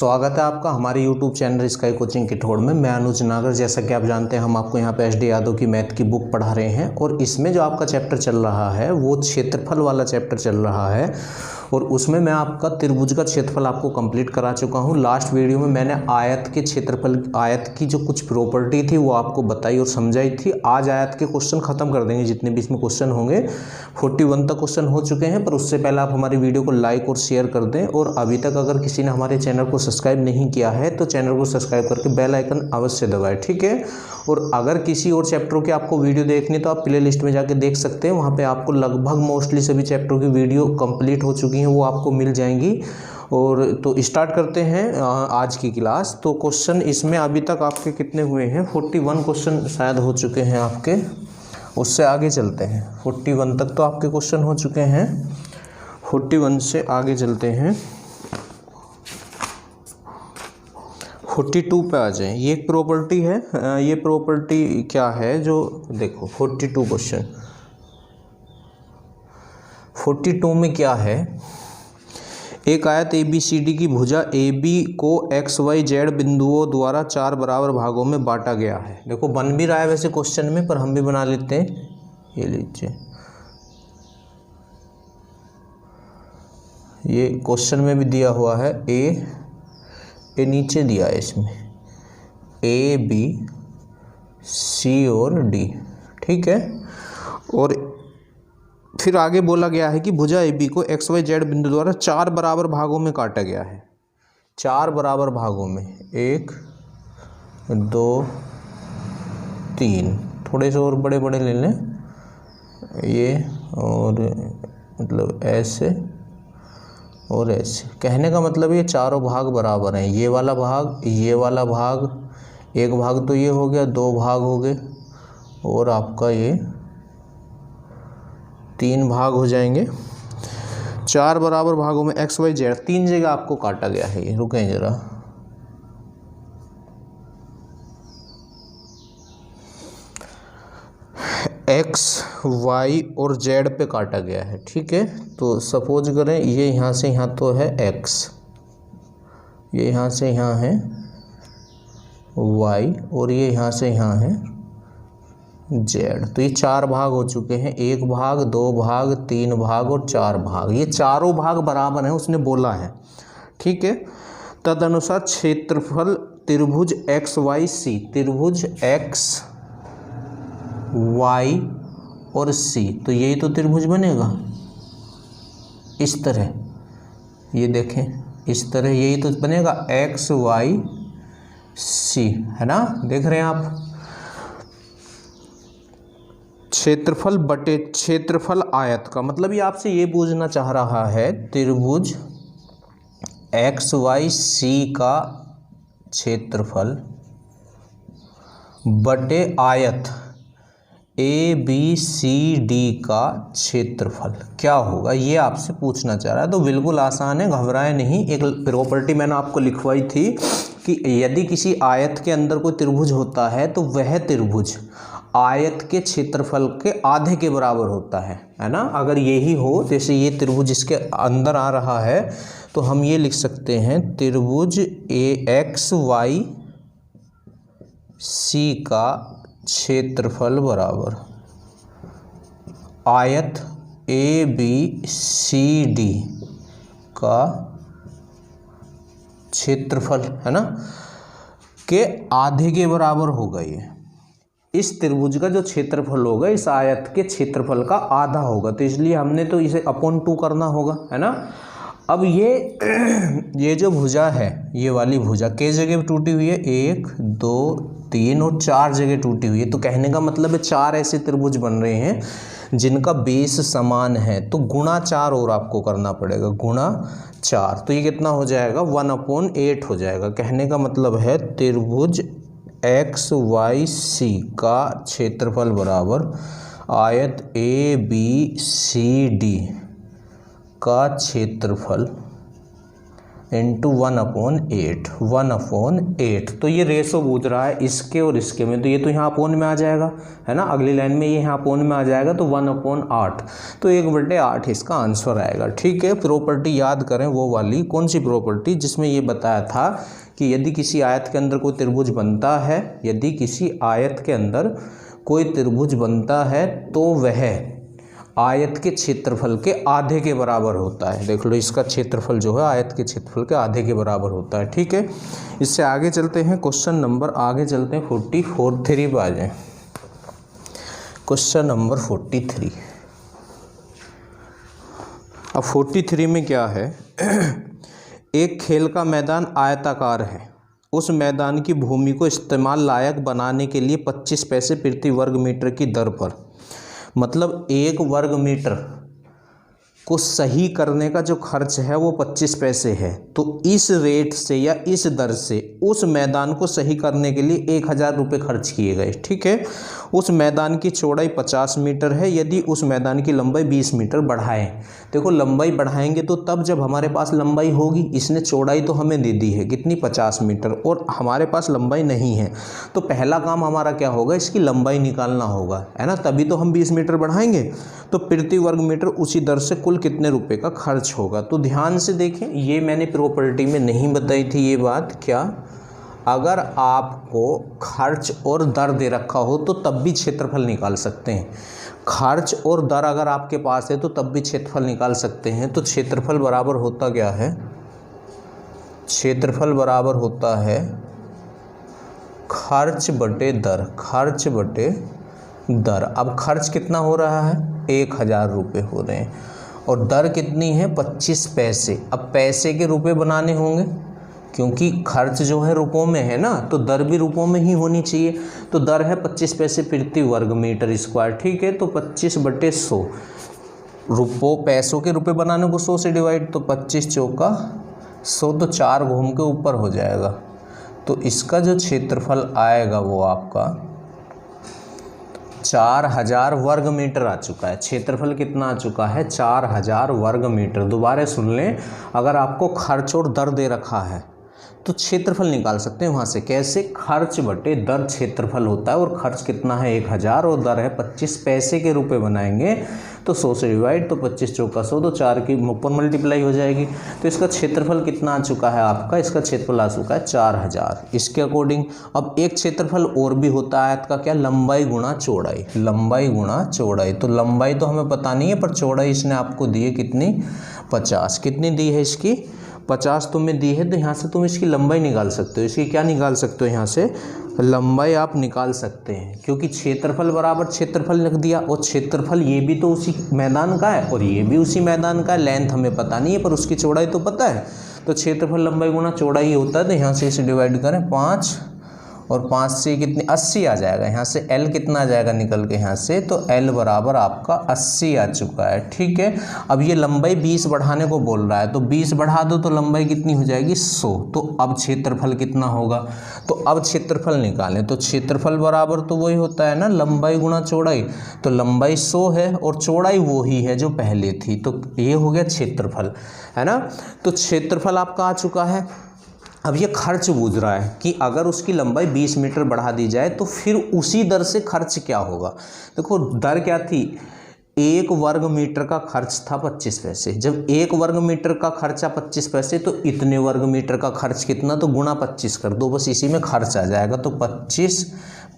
स्वागत है आपका हमारे YouTube चैनल स्काई कोचिंग की ठोड़ में। मैं अनुज नागर। जैसा कि आप जानते हैं हम आपको यहाँ पे एचडी यादव की मैथ की बुक पढ़ा रहे हैं और इसमें जो आपका चैप्टर चल रहा है वो क्षेत्रफल वाला चैप्टर चल रहा है और उसमें मैं आपका त्रिभुज का क्षेत्रफल आपको कंप्लीट करा चुका हूँ। लास्ट वीडियो में मैंने आयत के क्षेत्रफल, आयत की जो कुछ प्रॉपर्टी थी वो आपको बताई और समझाई थी। आज आयत के क्वेश्चन खत्म कर देंगे, जितने भी इसमें क्वेश्चन होंगे 41 तक क्वेश्चन हो चुके हैं। पर उससे पहले आप हमारी वीडियो को लाइक और शेयर कर दें और अभी तक अगर किसी ने हमारे चैनल को सब्सक्राइब नहीं किया है तो चैनल को सब्सक्राइब करके बेल आइकन अवश्य दबाएं, ठीक है। और अगर किसी और चैप्टरों की आपको वीडियो देखनी तो आप प्ले लिस्ट में जाके देख सकते हैं, वहाँ पे आपको लगभग मोस्टली सभी चैप्टरों की वीडियो कंप्लीट हो चुकी हैं, वो आपको मिल जाएंगी। और तो स्टार्ट करते हैं आज की क्लास। तो क्वेश्चन इसमें अभी तक आपके कितने हुए हैं, 41 क्वेश्चन शायद हो चुके हैं आपके। उससे आगे चलते हैं, 41 तक तो आपके क्वेश्चन हो चुके हैं, 41 से आगे चलते हैं, 42 पे आ जाएं। ये एक प्रॉपर्टी है, ये प्रॉपर्टी क्या है जो देखो 42 क्वेश्चन 42 में क्या है। एक आयत ABCD की भुजा AB को XYZ बिंदुओं द्वारा 4 बराबर भागों में बांटा गया है। देखो बन भी रहा है वैसे क्वेश्चन में, पर हम भी बना लेते हैं। ये लीजिए, ये क्वेश्चन में भी दिया हुआ है, ए नीचे दिया है इसमें A B C और D, ठीक है। और फिर आगे बोला गया है कि भुजा AB को XYZ बिंदु द्वारा 4 बराबर भागों में काटा गया है। 4 बराबर भागों में, 1 2 3, थोड़े से और बड़े बड़े ले लें ये, और मतलब ऐसे और ऐसे। कहने का मतलब ये चारों भाग बराबर हैं। ये वाला भाग, ये वाला भाग, एक भाग तो ये हो गया, 2 भाग हो गए और आपका ये 3 भाग हो जाएंगे। 4 बराबर भागों में XYZ 3 जगह आपको काटा गया है। ये रुकें जरा, X Y और Z पे काटा गया है, ठीक है। तो सपोज करें ये यहाँ से यहाँ तो है X, ये यहाँ से यहाँ है Y और ये यहाँ से यहाँ है Z। तो ये 4 भाग हो चुके हैं, 1 भाग, 2 भाग, 3 भाग और 4 भाग। ये चारों भाग बराबर हैं उसने बोला है, ठीक है। तदनुसार क्षेत्रफल त्रिभुज XYC, त्रिभुज X Y और C, तो यही तो त्रिभुज बनेगा इस तरह। ये देखें इस तरह, यही तो बनेगा XYC, है ना, देख रहे हैं आप। क्षेत्रफल बटे क्षेत्रफल आयत का मतलब ये आपसे ये पूछना चाह रहा है, त्रिभुज XYC का क्षेत्रफल बटे आयत ABCD का क्षेत्रफल क्या होगा, ये आपसे पूछना चाह रहा है। तो बिल्कुल आसान है, घबराए नहीं। एक प्रॉपर्टी मैंने आपको लिखवाई थी कि यदि किसी आयत के अंदर कोई त्रिभुज होता है तो वह त्रिभुज आयत के क्षेत्रफल के आधे के बराबर होता है ना। अगर यही हो, जैसे ये त्रिभुज इसके अंदर आ रहा है, तो हम ये लिख सकते हैं त्रिभुज XYC का क्षेत्रफल बराबर आयत ABCD का क्षेत्रफल, है ना, के आधे के बराबर होगा। ये इस त्रिभुज का जो क्षेत्रफल होगा इस आयत के क्षेत्रफल का आधा होगा, तो इसलिए हमने तो इसे अपॉन 2 करना होगा, है ना। अब ये जो भुजा है, ये वाली भुजा किस जगह टूटी हुई है, 1 2 3 और 4 जगह टूटी हुई है। तो कहने का मतलब है 4 ऐसे त्रिभुज बन रहे हैं जिनका बेस समान है, तो गुणा 4 और आपको करना पड़ेगा, गुणा 4। तो ये कितना हो जाएगा, 1/8 हो जाएगा। कहने का मतलब है त्रिभुज XYC का क्षेत्रफल बराबर आयत ABCD का क्षेत्रफल इंटू 1/8, 1/8। तो ये रेशो पूछ रहा है इसके और इसके में, तो ये तो यहाँ अपोन में आ जाएगा, है ना। अगली लाइन में ये यहाँ अपोन में आ जाएगा, तो 1/8, तो 1/8 इसका आंसर आएगा। ठीक है, प्रॉपर्टी याद करें वो वाली, कौन सी प्रॉपर्टी, जिसमें ये बताया था कि यदि किसी आयत के अंदर कोई त्रिभुज बनता है, यदि किसी आयत के अंदर कोई त्रिभुज बनता है तो वह आयत के क्षेत्रफल के आधे के बराबर होता है। देख लो, इसका क्षेत्रफल जो है आयत के क्षेत्रफल के आधे के बराबर होता है। ठीक है, इससे आगे चलते हैं, क्वेश्चन नंबर आगे चलते हैं 43 पे आ जाए। Question number 43। अब 43 में क्या है, एक खेल का मैदान आयताकार है, उस मैदान की भूमि को इस्तेमाल लायक बनाने के लिए 25 पैसे प्रति वर्ग मीटर की दर पर, मतलब 1 वर्ग मीटर को सही करने का जो खर्च है वो 25 पैसे है। तो इस रेट से या इस दर से उस मैदान को सही करने के लिए 1000 रुपये खर्च किए गए। ठीक है, उस मैदान की चौड़ाई 50 मीटर है, यदि उस मैदान की लंबाई 20 मीटर बढ़ाएं। देखो, लंबाई बढ़ाएंगे तो तब जब हमारे पास लंबाई होगी। इसने चौड़ाई तो हमें दे दी है कितनी, 50 मीटर, और हमारे पास लंबाई नहीं है, तो पहला काम हमारा क्या होगा, इसकी लंबाई निकालना होगा, है ना, तभी तो हम 20 मीटर बढ़ाएंगे। तो प्रति वर्ग मीटर उसी दर से कुल कितने रुपए का खर्च होगा। तो ध्यान से देखें, ये मैंने प्रॉपर्टी में नहीं बताई थी ये बात। क्या, अगर आपको खर्च और दर दे रखा हो तो तब भी क्षेत्रफल निकाल सकते हैं। खर्च और दर अगर आपके पास है तो तब भी क्षेत्रफल निकाल सकते हैं। तो क्षेत्रफल बराबर होता क्या है, क्षेत्रफल बराबर होता है खर्च बटे दर, खर्च बटे दर। अब खर्च कितना हो रहा है, 1000 रुपये हो रहे हैं, और दर कितनी है, 25 पैसे। अब पैसे के रुपए बनाने होंगे, क्योंकि खर्च जो है रुपयों में है ना, तो दर भी रुपयों में ही होनी चाहिए। तो दर है 25 पैसे प्रति वर्ग मीटर स्क्वायर। ठीक है, तो 25/100, रुपयों पैसों के रुपए बनाने को 100 से डिवाइड, तो 25 चौका 100, तो 4 घूम के ऊपर हो जाएगा। तो इसका जो क्षेत्रफल आएगा वो आपका 4000 वर्ग मीटर आ चुका है। क्षेत्रफल कितना आ चुका है, 4000 वर्ग मीटर। दोबारा सुन लें, अगर आपको खर्च और दर दे रखा है तो क्षेत्रफल निकाल सकते हैं वहाँ से। कैसे, खर्च बटे दर क्षेत्रफल होता है, और खर्च कितना है 1000 और दर है 25 पैसे के रुपए बनाएंगे, तो 100 से डिवाइड, तो 25 चौका 100, तो 4 की ऊपर मल्टीप्लाई हो जाएगी। तो इसका क्षेत्रफल कितना आ चुका है आपका, इसका क्षेत्रफल आ चुका है 4000 इसके अकॉर्डिंग। अब एक क्षेत्रफल और भी होता है आयत का, क्या, लंबाई गुणा चौड़ाई, लंबाई गुणा चौड़ाई। तो लंबाई तो हमें पता नहीं है, पर चौड़ाई इसने आपको दी है कितनी, 50। कितनी दी है इसकी, 50 तुम्हें दी है, तो यहाँ से तुम इसकी लंबाई निकाल सकते हो। इसकी क्या निकाल सकते हो, यहाँ से लंबाई आप निकाल सकते हैं, क्योंकि क्षेत्रफल बराबर क्षेत्रफल लिख दिया, और क्षेत्रफल ये भी तो उसी मैदान का है और ये भी उसी मैदान का है। लेंथ हमें पता नहीं है, पर उसकी चौड़ाई तो पता है। तो क्षेत्रफल लंबाई गुणा चौड़ाई होता है। तो यहाँ से इसे डिवाइड करें 5, और 5 से कितनी, 80 आ जाएगा। यहाँ से L कितना आ जाएगा निकल के यहाँ से, तो L बराबर आपका 80 आ चुका है। ठीक है, अब ये लंबाई 20 बढ़ाने को बोल रहा है, तो 20 बढ़ा दो तो लंबाई कितनी हो जाएगी, 100। तो अब क्षेत्रफल कितना होगा, तो अब क्षेत्रफल निकालें। तो क्षेत्रफल बराबर तो वही होता है ना, लंबाई गुणा चौड़ाई। तो लंबाई 100 है और चौड़ाई वो ही है जो पहले थी, तो ये हो गया क्षेत्रफल, है ना। तो क्षेत्रफल आपका आ चुका है। अब ये खर्च पूछ रहा है कि अगर उसकी लंबाई 20 मीटर बढ़ा दी जाए तो फिर उसी दर से खर्च क्या होगा। देखो, दर क्या थी, 1 वर्ग मीटर का खर्च था 25 पैसे। जब 1 वर्ग मीटर का खर्चा 25 पैसे, तो इतने वर्ग मीटर का खर्च कितना, तो गुणा 25 कर दो, बस इसी में खर्च आ जाएगा। तो 25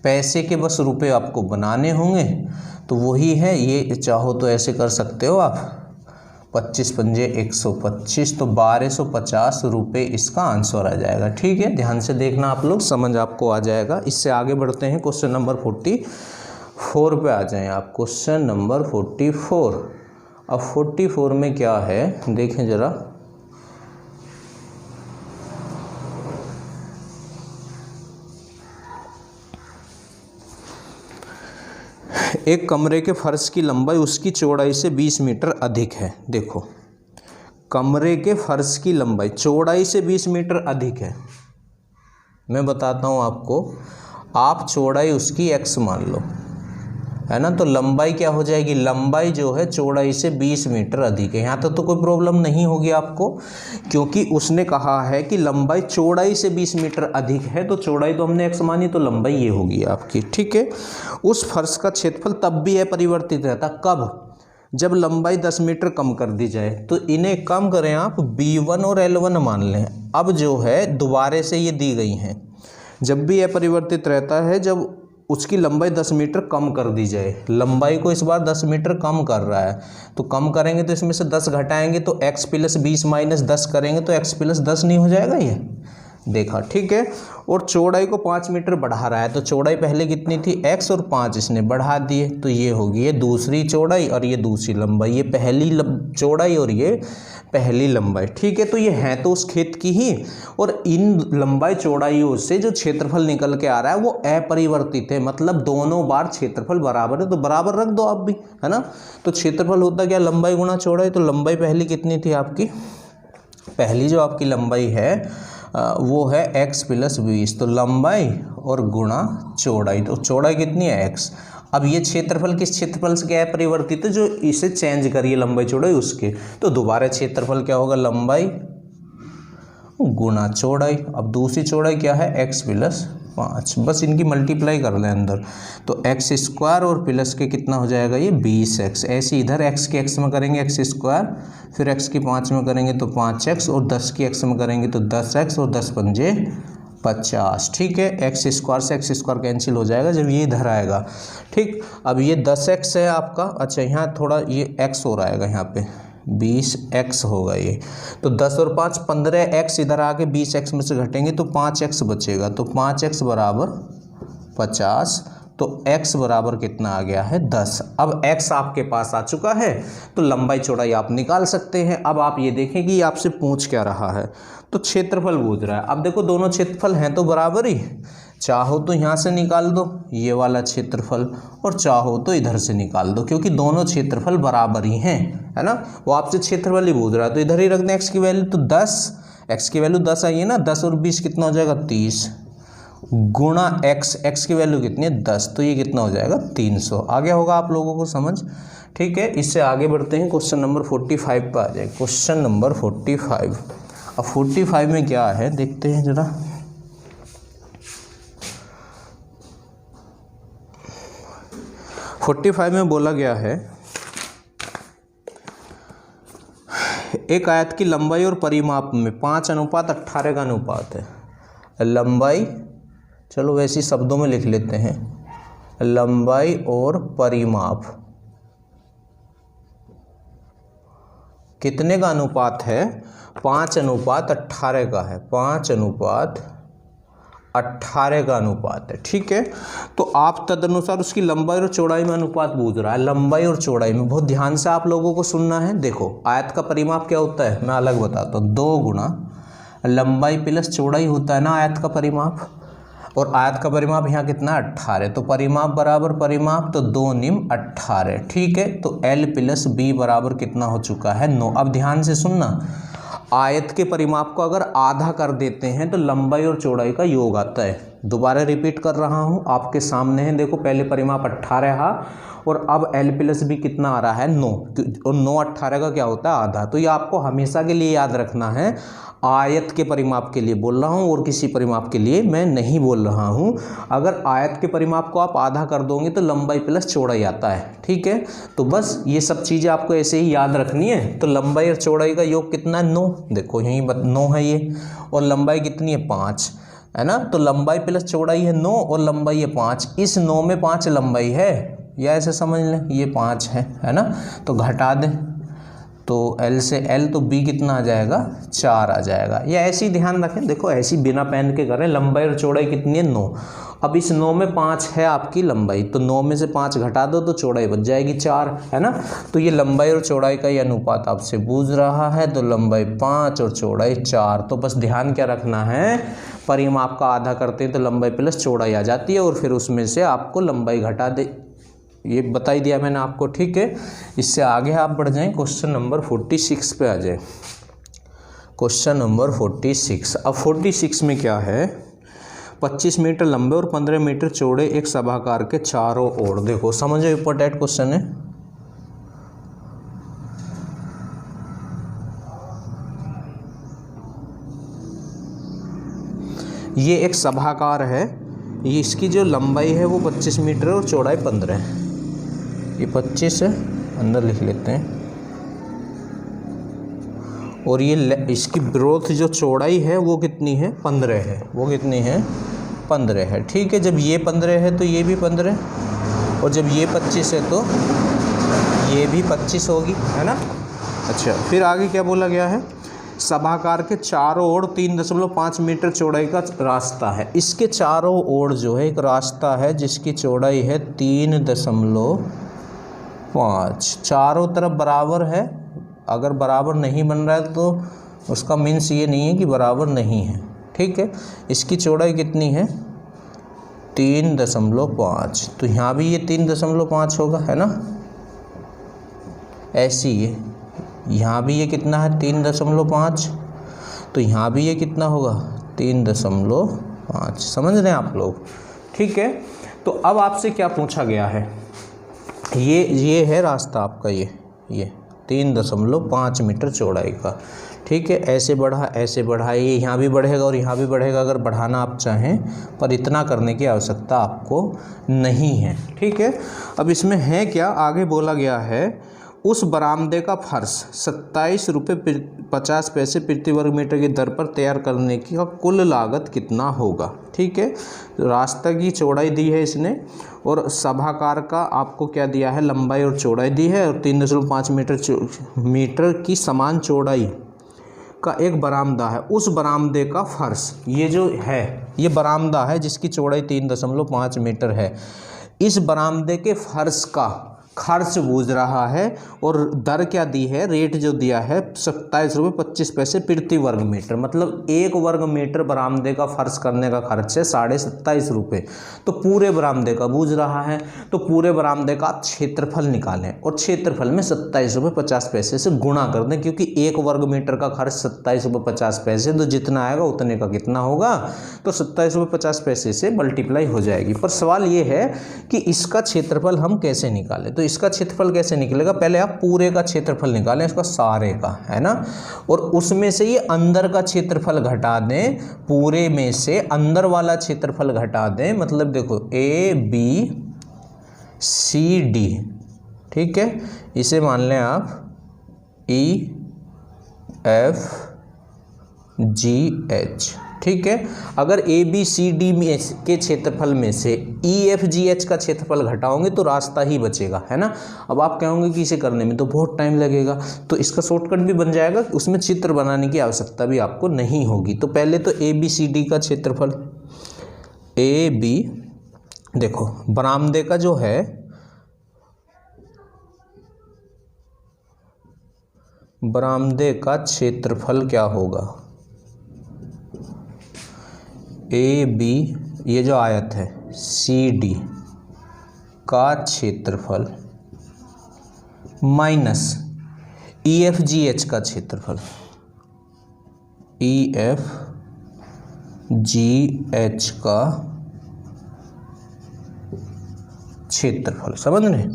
पैसे के बस रुपए आपको बनाने होंगे, तो वही है ये। चाहो तो ऐसे कर सकते हो आप, 25 पंजे 125, तो 1250 रुपये इसका आंसर आ जाएगा। ठीक है, ध्यान से देखना आप लोग, समझ आपको आ जाएगा। इससे आगे बढ़ते हैं, क्वेश्चन नंबर 44 पे आ जाएं आप। Question number 44। अब 44 में क्या है देखें जरा, एक कमरे के फर्श की लंबाई उसकी चौड़ाई से 20 मीटर अधिक है। देखो, कमरे के फर्श की लंबाई चौड़ाई से 20 मीटर अधिक है। मैं बताता हूँ आपको, आप चौड़ाई उसकी x मान लो, है ना। तो लंबाई क्या हो जाएगी, लंबाई जो है चौड़ाई से 20 मीटर अधिक है। यहाँ तक तो कोई प्रॉब्लम नहीं होगी आपको, क्योंकि उसने कहा है कि लंबाई चौड़ाई से 20 मीटर अधिक है, तो चौड़ाई तो हमने x मानी, तो लंबाई ये होगी आपकी, ठीक है। उस फर्श का क्षेत्रफल तब भी अपरिवर्तित रहता, कब, जब लंबाई 10 मीटर कम कर दी जाए। तो इन्हें कम करें आप, b1 और l1 मान लें। अब जो है दोबारे से ये दी गई हैं, जब भी अपरिवर्तित रहता है जब उसकी लंबाई 10 मीटर कम कर दी जाए। लंबाई को इस बार 10 मीटर कम कर रहा है, तो कम करेंगे तो इसमें से 10 घटाएंगे तो x + 20 - 10 करेंगे तो x + 10 नहीं हो जाएगा, ये देखा, ठीक है। और चौड़ाई को 5 मीटर बढ़ा रहा है, तो चौड़ाई पहले कितनी थी x, और 5 इसने बढ़ा दिए, तो ये होगी ये दूसरी चौड़ाई और ये दूसरी लंबाई, ये पहली चौड़ाई और ये पहली लंबाई, ठीक है। तो ये है तो उस खेत की ही, और इन लंबाई चौड़ाइयों से जो क्षेत्रफल निकल के आ रहा है वो अपरिवर्तित है, मतलब दोनों बार क्षेत्रफल बराबर है, तो बराबर रख दो आप भी, है ना। तो क्षेत्रफल होता क्या, लंबाई गुणा चौड़ाई। तो लंबाई पहली कितनी थी आपकी, पहली जो आपकी लंबाई है वो है x + 20, तो लंबाई और गुणा चौड़ाई, तो चौड़ाई कितनी है x। अब ये क्षेत्रफल किस क्षेत्रफल से क्या परिवर्तित है, जो इसे चेंज करिए लंबाई चौड़ाई उसके, तो दोबारा क्षेत्रफल क्या होगा, लंबाई गुणा चौड़ाई। अब दूसरी चौड़ाई क्या है, x + 5, बस इनकी मल्टीप्लाई कर लें अंदर, तो x² और प्लस के कितना हो जाएगा ये 20x। ऐसे इधर x के x में करेंगे x², फिर x की 5 में करेंगे तो 5x, और 10 की x में करेंगे तो 10x, और 10 × 5 = 50, ठीक है। x² से x² कैंसिल हो जाएगा जब ये इधर आएगा, ठीक। अब ये 10x है आपका, अच्छा यहाँ थोड़ा ये x हो रहा है यहाँ पे, 20x होगा ये, तो 10 और 5 15x, इधर आके 20x में से घटेंगे तो 5x बचेगा, तो 5x = 50, तो x बराबर कितना आ गया है 10। अब x आपके पास आ चुका है, तो लंबाई चौड़ाई आप निकाल सकते हैं। अब आप ये देखें कि आपसे पूछ क्या रहा है, तो क्षेत्रफल पूछ रहा है। अब देखो दोनों क्षेत्रफल हैं तो बराबर ही, चाहो तो यहाँ से निकाल दो ये वाला क्षेत्रफल, और चाहो तो इधर से निकाल दो, क्योंकि दोनों क्षेत्रफल बराबर ही हैं, है ना। वो आपसे क्षेत्रफल ही पूछ रहा है, तो इधर ही रख दें x की वैल्यू, तो 10, x की वैल्यू 10 आई है ना, 10 और 20 कितना हो जाएगा 30, गुणा x की वैल्यू कितनी है 10, तो ये कितना हो जाएगा 300। आ गया होगा आप लोगों को समझ, ठीक है। इससे आगे बढ़ते हैं, क्वेश्चन नंबर 45 पर आ जाए। क्वेश्चन नंबर 45, अब 45 में क्या है देखते हैं जरा। में बोला गया है, एक आयत की लंबाई और परिमाप में 5:18 का अनुपात है। लंबाई, चलो वैसे शब्दों में लिख लेते हैं, लंबाई और परिमाप कितने का अनुपात है, 5:18 का है, 5:18 का अनुपात है, ठीक है। तो आप तदनुसार उसकी लंबाई और चौड़ाई में अनुपात पूछ रहा है। लंबाई और चौड़ाई में बहुत ध्यान से आप लोगों को सुनना है। देखो आयत का परिमाप क्या होता है, मैं अलग बताता हूँ, 2 गुणा लंबाई प्लस चौड़ाई होता है ना आयत का परिमाप, और आयत का परिमाप यहाँ कितना 18, तो परिमाप बराबर परिमाप, तो 2 निम 18, ठीक है। तो l + b बराबर कितना हो चुका है 9। अब ध्यान से सुनना, आयत के परिमाप को अगर आधा कर देते हैं तो लंबाई और चौड़ाई का योग आता है। दोबारा रिपीट कर रहा हूँ, आपके सामने है, देखो पहले परिमाप 18 है और अब l + b कितना आ रहा है 9, और 9 18 का क्या होता है आधा। तो ये आपको हमेशा के लिए याद रखना है, आयत के परिमाप के लिए बोल रहा हूँ और किसी परिमाप के लिए मैं नहीं बोल रहा हूँ। अगर आयत के परिमाप को आप आधा कर दोगे तो लंबाई प्लस चौड़ाई आता है, ठीक है। तो बस ये सब चीज़ें आपको ऐसे ही याद रखनी है। तो लंबाई और चौड़ाई का योग कितना है 9, देखो यहीं 9 है ये, और लंबाई कितनी है 5, है ना। तो लंबाई प्लस चौड़ाई है 9 और लंबाई है 5, इस 9 में 5 लंबाई है, या ऐसे समझ लें ये 5 है ना। तो घटा दें, तो L से L, तो B कितना आ जाएगा 4 आ जाएगा। या ऐसे ही ध्यान रखें, देखो ऐसी बिना पेन के करें। लंबाई और चौड़ाई कितनी है 9, अब इस 9 में 5 है आपकी लंबाई, तो 9 में से 5 घटा दो तो चौड़ाई बच जाएगी 4, है ना। तो ये लंबाई और चौड़ाई का ये अनुपात आपसे पूछ रहा है, तो लंबाई 5 और चौड़ाई 4। तो बस ध्यान क्या रखना है, परिमाप का आधा करते हैं तो लंबाई प्लस चौड़ाई आ जाती है, और फिर उसमें से आपको लंबाई घटा दे, ये बता ही दिया मैंने आपको, ठीक है। इससे आगे आप बढ़ जाएं, क्वेश्चन नंबर 46 पे आ जाए। क्वेश्चन नंबर 46, अब 46 में क्या है, 25 मीटर लंबे और 15 मीटर चौड़े एक सभागार के चारों ओर। देखो समझो, इंपॉर्टेंट क्वेश्चन है। ये एक सभागार है, ये इसकी जो लंबाई है वो 25 मीटर है और चौड़ाई 15 है। ये 25 है, अंदर लिख लेते हैं। और ये इसकी ब्रोथ जो चौड़ाई है वो कितनी है, 15 है। वो कितनी है, 15 है। ठीक है, जब ये 15 है तो ये भी 15, और जब ये 25 है तो ये भी 25 होगी, है ना। अच्छा, फिर आगे क्या बोला गया है, सभागार के चारों ओर 3.5 मीटर चौड़ाई का रास्ता है। इसके चारों ओर जो है एक रास्ता है जिसकी चौड़ाई है 3.5। चारों तरफ बराबर है। अगर बराबर नहीं बन रहा है तो उसका मीन्स ये नहीं है कि बराबर नहीं है। ठीक है, इसकी चौड़ाई कितनी है, 3.5। तो यहाँ भी ये 3.5 होगा, है ना। ऐसी ये यहाँ भी ये कितना है, 3.5। तो यहाँ भी ये कितना होगा, 3.5। समझ रहे हैं आप लोग। ठीक है, तो अब आपसे क्या पूछा गया है, ये है रास्ता आपका, ये 3.5 मीटर चौड़ाई का। ठीक है, ऐसे बढ़ा, ऐसे बढ़ा, ये यहाँ भी बढ़ेगा और यहाँ भी बढ़ेगा अगर बढ़ाना आप चाहें, पर इतना करने की आवश्यकता आपको नहीं है। ठीक है, अब इसमें है क्या, आगे बोला गया है उस बरामदे का फर्श 27 रुपये 50 पैसे प्रति वर्ग मीटर की दर पर तैयार करने की का कुल लागत कितना होगा। ठीक है, रास्ता की चौड़ाई दी है इसने, और सभागार का आपको क्या दिया है, लंबाई और चौड़ाई दी है, और 3.5 मीटर की समान चौड़ाई का एक बरामदा है। उस बरामदे का फर्श, ये जो है ये बरामदा है जिसकी चौड़ाई 3.5 मीटर है। इस बरामदे के फर्श का खर्च बूझ रहा है, और दर क्या दी है, रेट जो दिया है 27 रुपये 25 पैसे प्रति वर्ग मीटर। मतलब 1 वर्ग मीटर बरामदे का फर्श करने का खर्च है 27.5 रुपये। तो पूरे बरामदे का बूझ रहा है, तो पूरे बरामदे का आप क्षेत्रफल निकालें, और क्षेत्रफल में 27 रुपये 50 पैसे से गुणा कर दें, क्योंकि 1 वर्ग मीटर का खर्च 27 रुपये 50 पैसे, तो जितना आएगा उतने का कितना होगा, तो 27 रुपये 50 पैसे से मल्टीप्लाई हो जाएगी। पर सवाल ये है कि इसका क्षेत्रफल हम कैसे निकालें। तो इसका क्षेत्रफल कैसे निकलेगा, पहले आप पूरे का क्षेत्रफल निकालें, इसका सारे का, है ना, और उसमें से ये अंदर का क्षेत्रफल घटा दें, पूरे में से अंदर वाला क्षेत्रफल घटा दें। मतलब देखो ABCD, ठीक है, इसे मान लें आप EFGH। ठीक है, अगर ABCD में के क्षेत्रफल में से EFGH का क्षेत्रफल घटाओगे तो रास्ता ही बचेगा, है ना। अब आप कहोगे कि इसे करने में तो बहुत टाइम लगेगा, तो इसका शॉर्टकट भी बन जाएगा, उसमें चित्र बनाने की आवश्यकता भी आपको नहीं होगी। तो पहले तो ABCD का क्षेत्रफल, AB देखो बरामदे का जो है, बरामदे का क्षेत्रफल क्या होगा, AB ये जो आयत है CD का क्षेत्रफल माइनस EFGH का क्षेत्रफल, EFGH का क्षेत्रफल। समझ रहे हैं।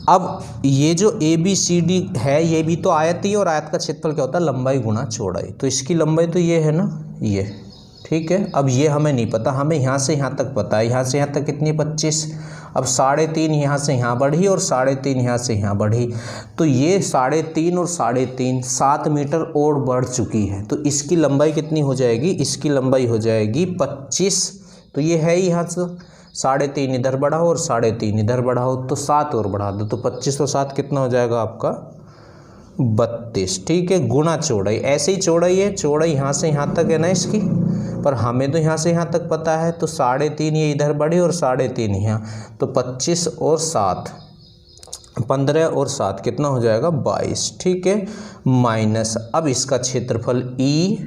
अब ये जो ABCD है ये भी तो आयत ही, और आयत का क्षेत्रफल क्या होता है, लंबाई गुणा चौड़ाई। तो इसकी लंबाई तो ये है ना, ये। ठीक है, अब ये हमें नहीं पता, हमें यहाँ से यहाँ तक पता है। यहाँ से यहाँ तक कितनी, 25। अब 3.5 यहाँ से यहाँ बढ़ी, और 3.5 यहाँ से यहाँ बढ़ी, तो ये 3.5 और 3.5 7 मीटर और बढ़ चुकी है। तो इसकी लंबाई कितनी हो जाएगी, इसकी लंबाई हो जाएगी 25। तो ये है यहाँ से 3.5 इधर बढ़ाओ और 3.5 इधर बढ़ाओ, तो 7 और बढ़ा दो, तो 25 और 7 कितना हो जाएगा आपका, 32। ठीक है, गुणा चौड़ाई। ऐसे ही चौड़ाई है, चौड़ाई यहाँ से यहाँ तक है ना इसकी, पर हमें तो यहाँ से यहाँ तक पता है, तो 3.5 ये इधर बढ़ी और 3.5 यहाँ, तो 25 और 7 15 और 7 कितना हो जाएगा, 22। ठीक है, माइनस अब इसका क्षेत्रफल EFGH,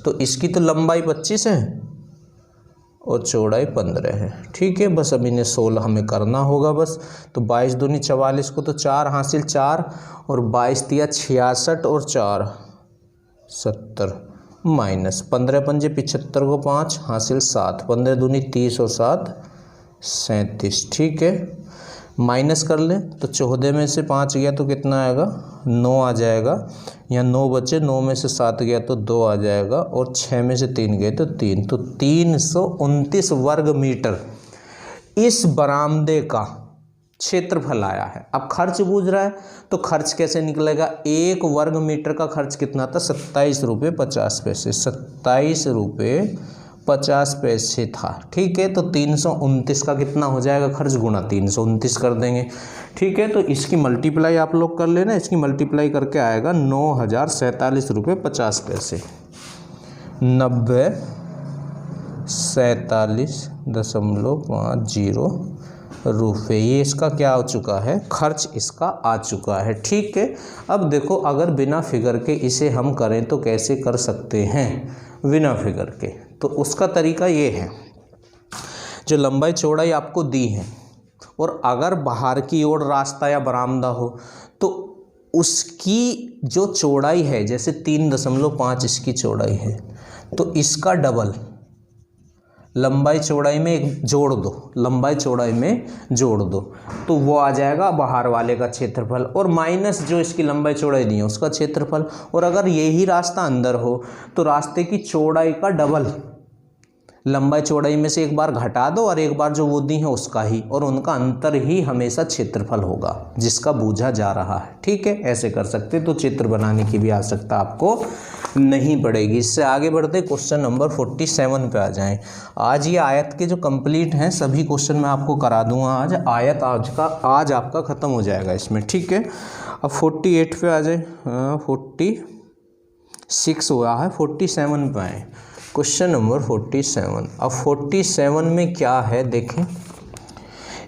तो इसकी तो लंबाई 25 है और चौड़ाई 15 है। ठीक है, बस अब इन्हें 16 हमें करना होगा बस। तो 22 दूनी 44 को तो 4 हासिल, 4 और 22 दिया 66 और 4 70, माइनस 15 पंजे 75 को 5 हासिल 7, 15 दूनी 30 और 7 37। ठीक है, माइनस कर लें तो 14 में से 5 गया तो कितना आएगा 9 आ जाएगा। यहाँ 9 बचे, 9 में से 7 गया तो 2 आ जाएगा और 6 में से 3 गए तो 3, तो 329 वर्ग मीटर इस बरामदे का क्षेत्रफल आया है। अब खर्च पूछ रहा है तो खर्च कैसे निकलेगा, 1 वर्ग मीटर का खर्च कितना था 27 रुपये 50 पैसे, 27 रुपये 50 पैसे था। ठीक है, तो 329 का कितना हो जाएगा खर्च, गुणा 329 कर देंगे। ठीक है, तो इसकी मल्टीप्लाई आप लोग कर लेना, इसकी मल्टीप्लाई करके आएगा 9,047 रुपये 50 पैसे, 90,47.50 रुपये। ये इसका क्या हो चुका है, खर्च इसका आ चुका है। ठीक है, अब देखो अगर बिना फिगर के इसे हम करें तो कैसे कर सकते हैं बिना फिगर के, तो उसका तरीका ये है, जो लंबाई चौड़ाई आपको दी है और अगर बाहर की ओर रास्ता या बरामदा हो तो उसकी जो चौड़ाई है, जैसे 3.5 इसकी चौड़ाई है तो इसका डबल लंबाई चौड़ाई में एक जोड़ दो, लंबाई चौड़ाई में जोड़ दो तो वो आ जाएगा बाहर वाले का क्षेत्रफल, और माइनस जो इसकी लंबाई चौड़ाई दी है उसका क्षेत्रफल। और अगर यही रास्ता अंदर हो तो रास्ते की चौड़ाई का डबल लंबाई चौड़ाई में से एक बार घटा दो और एक बार जो वो दी है उसका ही, और उनका अंतर ही हमेशा क्षेत्रफल होगा जिसका बूझा जा रहा है। ठीक है, ऐसे कर सकते, तो चित्र बनाने की भी आवश्यकता आपको नहीं पड़ेगी। इससे आगे बढ़ते क्वेश्चन नंबर 47 पे आ जाएं। आज ये आयत के जो कंप्लीट हैं सभी क्वेश्चन मैं आपको करा दूंगा आज। आयत आज आपका ख़त्म हो जाएगा इसमें। ठीक है, अब 48 पे आ जाए, 46 हुआ है, 47 पे आए। Question number 47। अब 47 में क्या है देखें,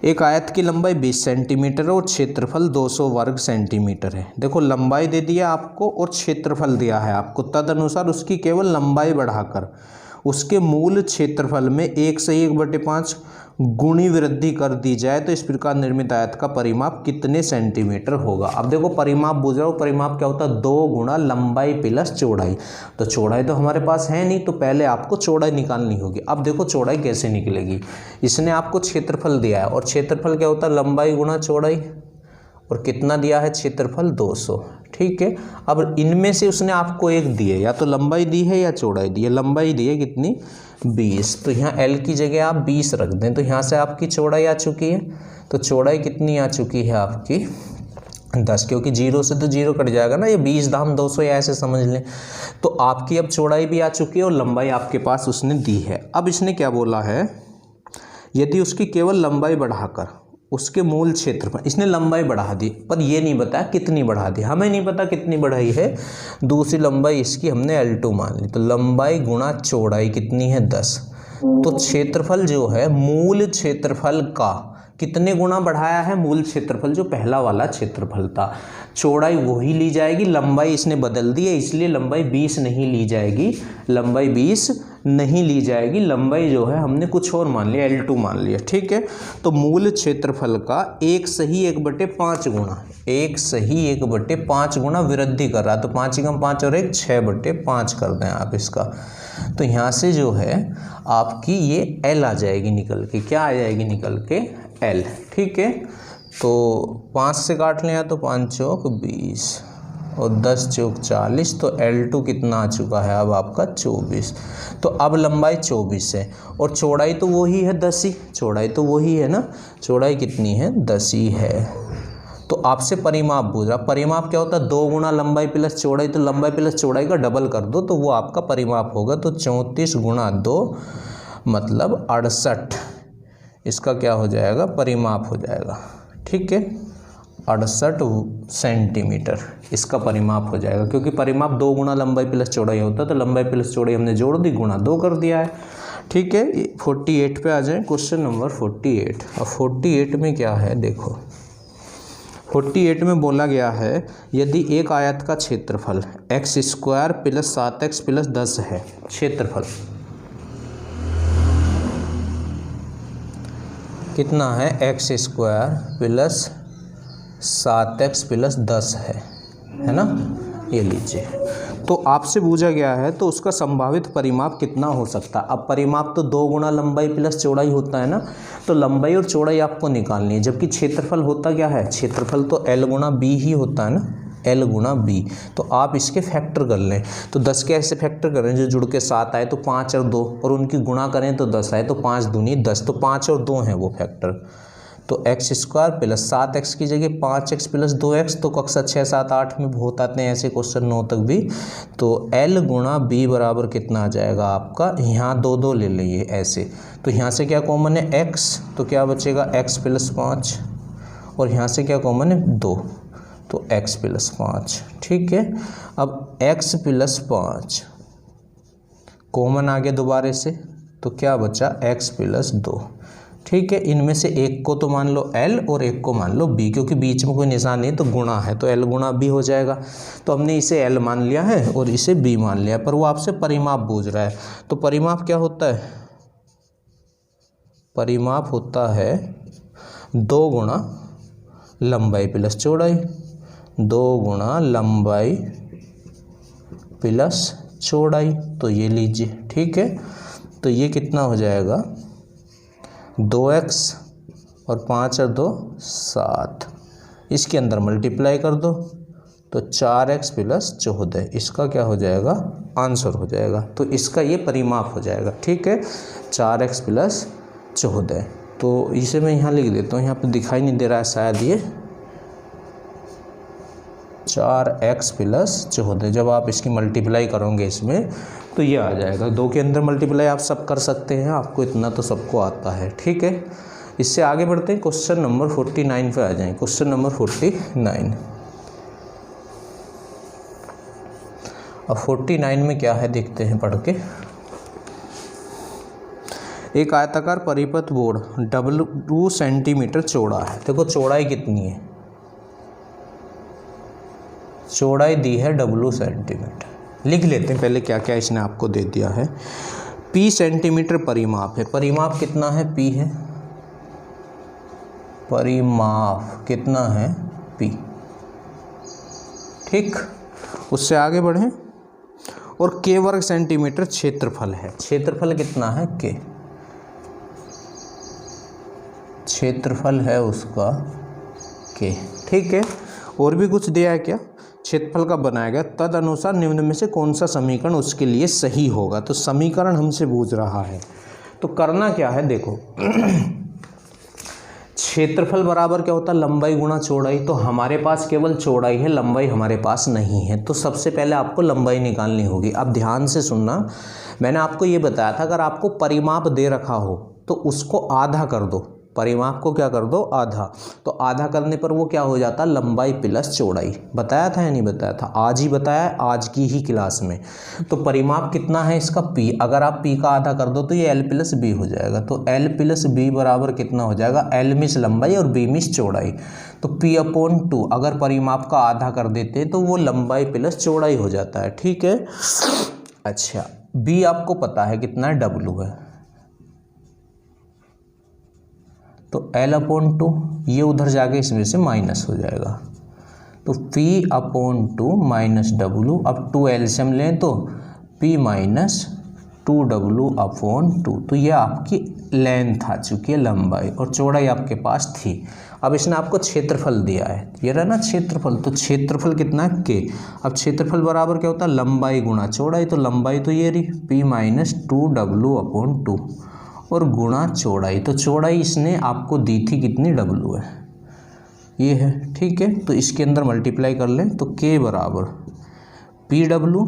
एक आयत की लंबाई 20 सेंटीमीटर और क्षेत्रफल 200 वर्ग सेंटीमीटर है। देखो लंबाई दे दिया आपको और क्षेत्रफल दिया है आपको, तदनुसार उसकी केवल लंबाई बढ़ाकर उसके मूल क्षेत्रफल में 1 से 1/5 गुणी वृद्धि कर दी जाए तो इस प्रकार निर्मित आयत का परिमाप कितने सेंटीमीटर होगा। अब देखो परिमाप बुझ रहा हो, परिमाप क्या होता है 2 गुणा लंबाई प्लस चौड़ाई। तो चौड़ाई तो हमारे पास है नहीं, तो पहले आपको चौड़ाई निकालनी होगी। अब देखो चौड़ाई कैसे निकलेगी, इसने आपको क्षेत्रफल दिया है और क्षेत्रफल क्या होता है लंबाई गुणा चौड़ाई, और कितना दिया है क्षेत्रफल 200। ठीक है, अब इनमें से उसने आपको एक दी है, या तो लंबाई दी है या चौड़ाई दी है। लंबाई दी है कितनी 20, तो यहाँ L की जगह आप 20 रख दें, तो यहाँ से आपकी चौड़ाई आ चुकी है। तो चौड़ाई कितनी आ चुकी है आपकी 10, क्योंकि 0 से तो 0 कट जाएगा ना, ये 20 दाम 200 या ऐसे समझ लें। तो आपकी अब चौड़ाई भी आ चुकी है और लंबाई आपके पास उसने दी है। अब इसने क्या बोला है, यदि उसकी केवल लंबाई बढ़ाकर उसके मूल क्षेत्रफल, इसने लंबाई बढ़ा दी पर ये नहीं बताया कितनी बढ़ा दी, हमें नहीं पता कितनी बढ़ाई है। दूसरी लंबाई इसकी हमने L2 मान ली, तो लंबाई गुणा चौड़ाई कितनी है 10। तो क्षेत्रफल जो है मूल क्षेत्रफल का कितने गुना बढ़ाया है, मूल क्षेत्रफल जो पहला वाला क्षेत्रफल था। चौड़ाई वही ली जाएगी, लंबाई इसने बदल दी है इसलिए लंबाई 20 नहीं ली जाएगी, लंबाई 20 नहीं ली जाएगी, लंबाई जो है हमने कुछ और मान लिया, L2 मान लिया। ठीक है, तो मूल क्षेत्रफल का 1 सही 1/5 गुना, 1 सही 1/5 गुना वृद्धि कर रहा है, तो 5 × 5 और 1 6/5 कर दें आप इसका। तो यहाँ से जो है आपकी ये L आ जाएगी निकल के, क्या आ जाएगी निकल के L। ठीक है, तो 5 से काट लें, या तो 5 चौक 20 और 10 चौक 40, तो L2 कितना आ चुका है अब आपका 24। तो अब लंबाई 24 है और चौड़ाई तो वही है 10 ही, चौड़ाई तो वही है ना, चौड़ाई कितनी है 10 ही है। तो आपसे परिमाप पूछ रहा, परिमाप क्या होता है 2 गुना लंबाई प्लस चौड़ाई, तो लंबाई प्लस चौड़ाई का डबल कर दो तो वो आपका परिमाप होगा। तो 34 गुणा 2 मतलब 68, इसका क्या हो जाएगा परिमाप हो जाएगा। ठीक है, 68 सेंटीमीटर इसका परिमाप हो जाएगा, क्योंकि परिमाप 2 गुना लंबाई प्लस चौड़ाई होता है, तो लंबाई प्लस चौड़ाई हमने जोड़ दी, गुणा 2 कर दिया है। ठीक है, 48 पे आ जाए, क्वेश्चन नंबर 48। अब 48 में क्या है देखो, 48 में बोला गया है यदि एक आयत का क्षेत्रफल x² + 7x + 10 है, क्षेत्रफल कितना है x² + 7x + 10 है ना, ये लीजिए। तो आपसे पूछा गया है तो उसका संभावित परिमाप कितना हो सकता है। अब परिमाप तो 2 गुना लंबाई प्लस चौड़ाई होता है ना, तो लंबाई और चौड़ाई आपको निकालनी है, जबकि क्षेत्रफल होता क्या है, क्षेत्रफल तो L गुना B ही होता है ना, L गुना B। तो आप इसके फैक्टर कर लें, तो 10 के ऐसे फैक्टर करें जो जुड़ के 7 आए तो 5 और 2, और उनकी गुणा करें तो 10 आए, तो 5 दूनी 10, तो 5 और 2 हैं वो फैक्टर। तो एक्स स्क्वायर प्लस 7x की जगह 5x प्लस 2x, तो कक्षा 6, 7, 8 में बहुत आते हैं ऐसे क्वेश्चन 9 तक भी। तो L गुणा B बराबर कितना आ जाएगा आपका, यहाँ 2 2 ले लिए ऐसे, तो यहाँ से क्या कॉमन है x, तो क्या बचेगा x प्लस 5, और यहाँ से क्या कॉमन है 2, तो x प्लस 5। ठीक है, अब x प्लस 5 कॉमन आ गया दोबारे से, तो क्या बचा x प्लस 2। ठीक है, इनमें से एक को तो मान लो L और एक को मान लो B, क्योंकि बीच में कोई निशान नहीं तो गुणा है, तो L गुणा B हो जाएगा। तो हमने इसे L मान लिया है और इसे B मान लिया, पर वो आपसे परिमाप पूछ रहा है। तो परिमाप क्या होता है, परिमाप होता है 2 गुणा लंबाई प्लस चौड़ाई, 2 गुणा लंबाई प्लस चौड़ाई, तो ये लीजिए। ठीक है, तो ये कितना हो जाएगा 2x और 5 और 2 7, इसके अंदर मल्टीप्लाई कर दो तो 4x प्लस 14, इसका क्या हो जाएगा, आंसर हो जाएगा। तो इसका ये परिमाप हो जाएगा। ठीक है, 4x प्लस 14, तो इसे मैं यहाँ लिख देता हूँ, यहाँ पे दिखाई नहीं दे रहा है शायद, ये 4x प्लस 14, जब आप इसकी मल्टीप्लाई करोगे इसमें तो ये आ जाएगा। 2 के अंदर मल्टीप्लाई आप सब कर सकते हैं, आपको इतना तो सबको आता है। ठीक है, इससे आगे बढ़ते हैं, क्वेश्चन नंबर 49 पे आ जाएं। Question number 49। अब 49 में क्या है देखते हैं पढ़ के। एक आयताकार परिपथ बोर्ड W सेंटीमीटर चौड़ा है। देखो चौड़ाई कितनी है, चौड़ाई दी है W सेंटीमीटर। लिख लेते हैं पहले क्या क्या इसने आपको दे दिया है। P सेंटीमीटर परिमाप है, परिमाप कितना है, P है, परिमाप कितना है P। ठीक, उससे आगे बढ़ें, और K वर्ग सेंटीमीटर क्षेत्रफल है। क्षेत्रफल कितना है K, क्षेत्रफल है उसका K। ठीक है, और भी कुछ दिया है क्या, क्षेत्रफल का बनाया गया, तद अनुसार निम्न में से कौन सा समीकरण उसके लिए सही होगा। तो समीकरण हमसे पूछ रहा है, तो करना क्या है, देखो क्षेत्रफल बराबर क्या होता है, लंबाई गुणा चौड़ाई। तो हमारे पास केवल चौड़ाई है, लंबाई हमारे पास नहीं है, तो सबसे पहले आपको लंबाई निकालनी होगी। अब ध्यान से सुनना, मैंने आपको ये बताया था अगर आपको परिमाप दे रखा हो तो उसको आधा कर दो, परिमाप को क्या कर दो, आधा। तो आधा करने पर वो क्या हो जाता, लंबाई प्लस चौड़ाई। बताया था या नहीं बताया था, आज ही बताया, आज की ही क्लास में। तो परिमाप कितना है इसका P, अगर आप P का आधा कर दो तो ये L प्लस B हो जाएगा। तो L प्लस B बराबर कितना हो जाएगा, L मिस लंबाई और B मिस चौड़ाई, तो P/2 अगर परिमाप का आधा कर देते तो वो लंबाई प्लस चौड़ाई हो जाता है। ठीक है, अच्छा B आपको पता है कितना है, W है, तो L/2 ये उधर जाके इसमें से माइनस हो जाएगा, तो P/2 माइनस W। अब 2 एलसीएम लें तो P माइनस 2W/2, तो ये आपकी लेंथ आ चुकी है, लंबाई, और चौड़ाई आपके पास थी। अब इसने आपको क्षेत्रफल दिया है, ये रहा ना क्षेत्रफल, तो क्षेत्रफल कितना है K। अब क्षेत्रफल बराबर क्या होता है, लंबाई गुणा चौड़ाई, तो लंबाई तो ये रही P माइनस 2W/2 और गुणा चौड़ाई, तो चौड़ाई इसने आपको दी थी कितनी, W है, ये है। ठीक है, तो इसके अंदर मल्टीप्लाई कर लें तो K बराबर PW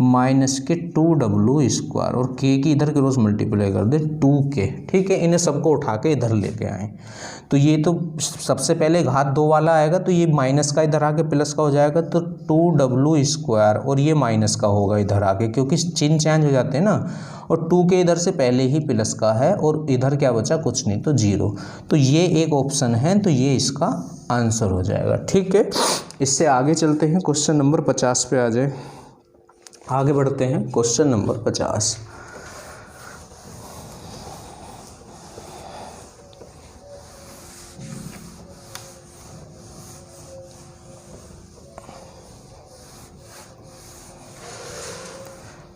माइनस के 2W², और K की इधर क्रॉस मल्टीप्लाई कर दे 2K। ठीक है, इन्हें सबको उठा के इधर लेके आए, तो ये तो सबसे पहले घात 2 वाला आएगा, तो ये माइनस का इधर आके प्लस का हो जाएगा, तो 2W², और ये माइनस का होगा इधर आके, क्योंकि चिन्ह चेंज हो जाते हैं ना, और 2K इधर से पहले ही प्लस का है, और इधर क्या बचा, कुछ नहीं, तो 0। तो ये एक ऑप्शन है, तो ये इसका आंसर हो जाएगा। ठीक है, इससे आगे चलते हैं, क्वेश्चन नंबर 50 पे आ जाए, आगे बढ़ते हैं, क्वेश्चन नंबर 50।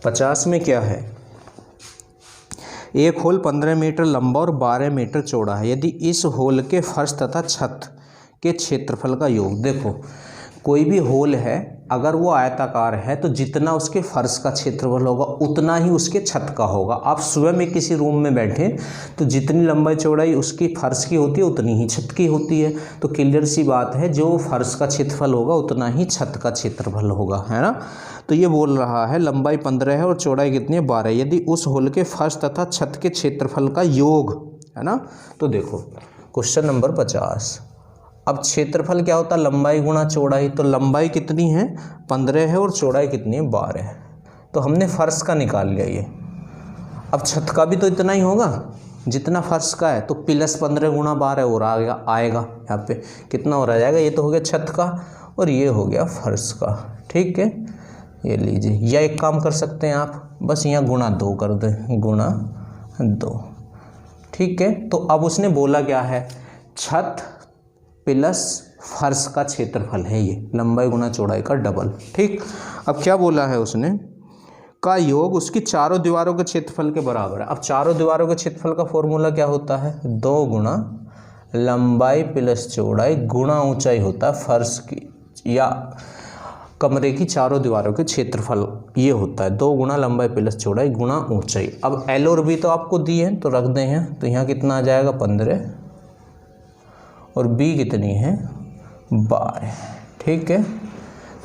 50 में क्या है, एक होल 15 मीटर लंबा और 12 मीटर चौड़ा है। यदि इस होल के फर्श तथा छत के क्षेत्रफल का योग, देखो कोई भी होल है अगर वो आयताकार है तो जितना उसके फर्श का क्षेत्रफल होगा उतना ही उसके छत का होगा। आप स्वयं में किसी रूम में बैठे तो जितनी लंबाई चौड़ाई उसकी फर्श की होती है उतनी ही छत की होती है। तो क्लियर सी बात है, जो फर्श का क्षेत्रफल होगा उतना ही छत का क्षेत्रफल होगा, है ना। तो ये बोल रहा है लंबाई 15 है और चौड़ाई कितनी है, 12। यदि उस होल के फर्श तथा छत के क्षेत्रफल का योग, है ना। तो देखो क्वेश्चन नंबर 50, अब क्षेत्रफल क्या होता है, लंबाई गुणा चौड़ाई। तो लंबाई कितनी है, 15 है और चौड़ाई कितनी है, 12 है। तो हमने फर्श का निकाल लिया ये। अब छत का भी तो इतना ही होगा जितना फर्श का है, तो प्लस 15 गुणा 12 और आएगा यहाँ पे कितना हो जाएगा, ये तो हो गया छत का और ये हो गया फर्श का। ठीक है, ये लीजिए, या एक काम कर सकते हैं आप, बस यहाँ गुणा 2 कर दें, गुणा 2। ठीक है, तो अब उसने बोला क्या है, छत प्लस फर्श का क्षेत्रफल है ये, लंबाई गुणा चौड़ाई का डबल। ठीक, अब क्या बोला है उसने, का योग उसकी चारों दीवारों के क्षेत्रफल के बराबर है। अब चारों दीवारों के क्षेत्रफल का फॉर्मूला क्या होता है, 2 गुणा लंबाई प्लस चौड़ाई गुणा ऊंचाई होता है फर्श की या कमरे की चारों दीवारों के क्षेत्रफल, ये होता है 2 गुणा लंबाई प्लस चौड़ाई गुणा ऊंचाई। अब एल और बी तो आपको दिए हैं तो रख दें हैं, तो यहाँ कितना आ जाएगा 15 और बी कितनी है 12। ठीक है,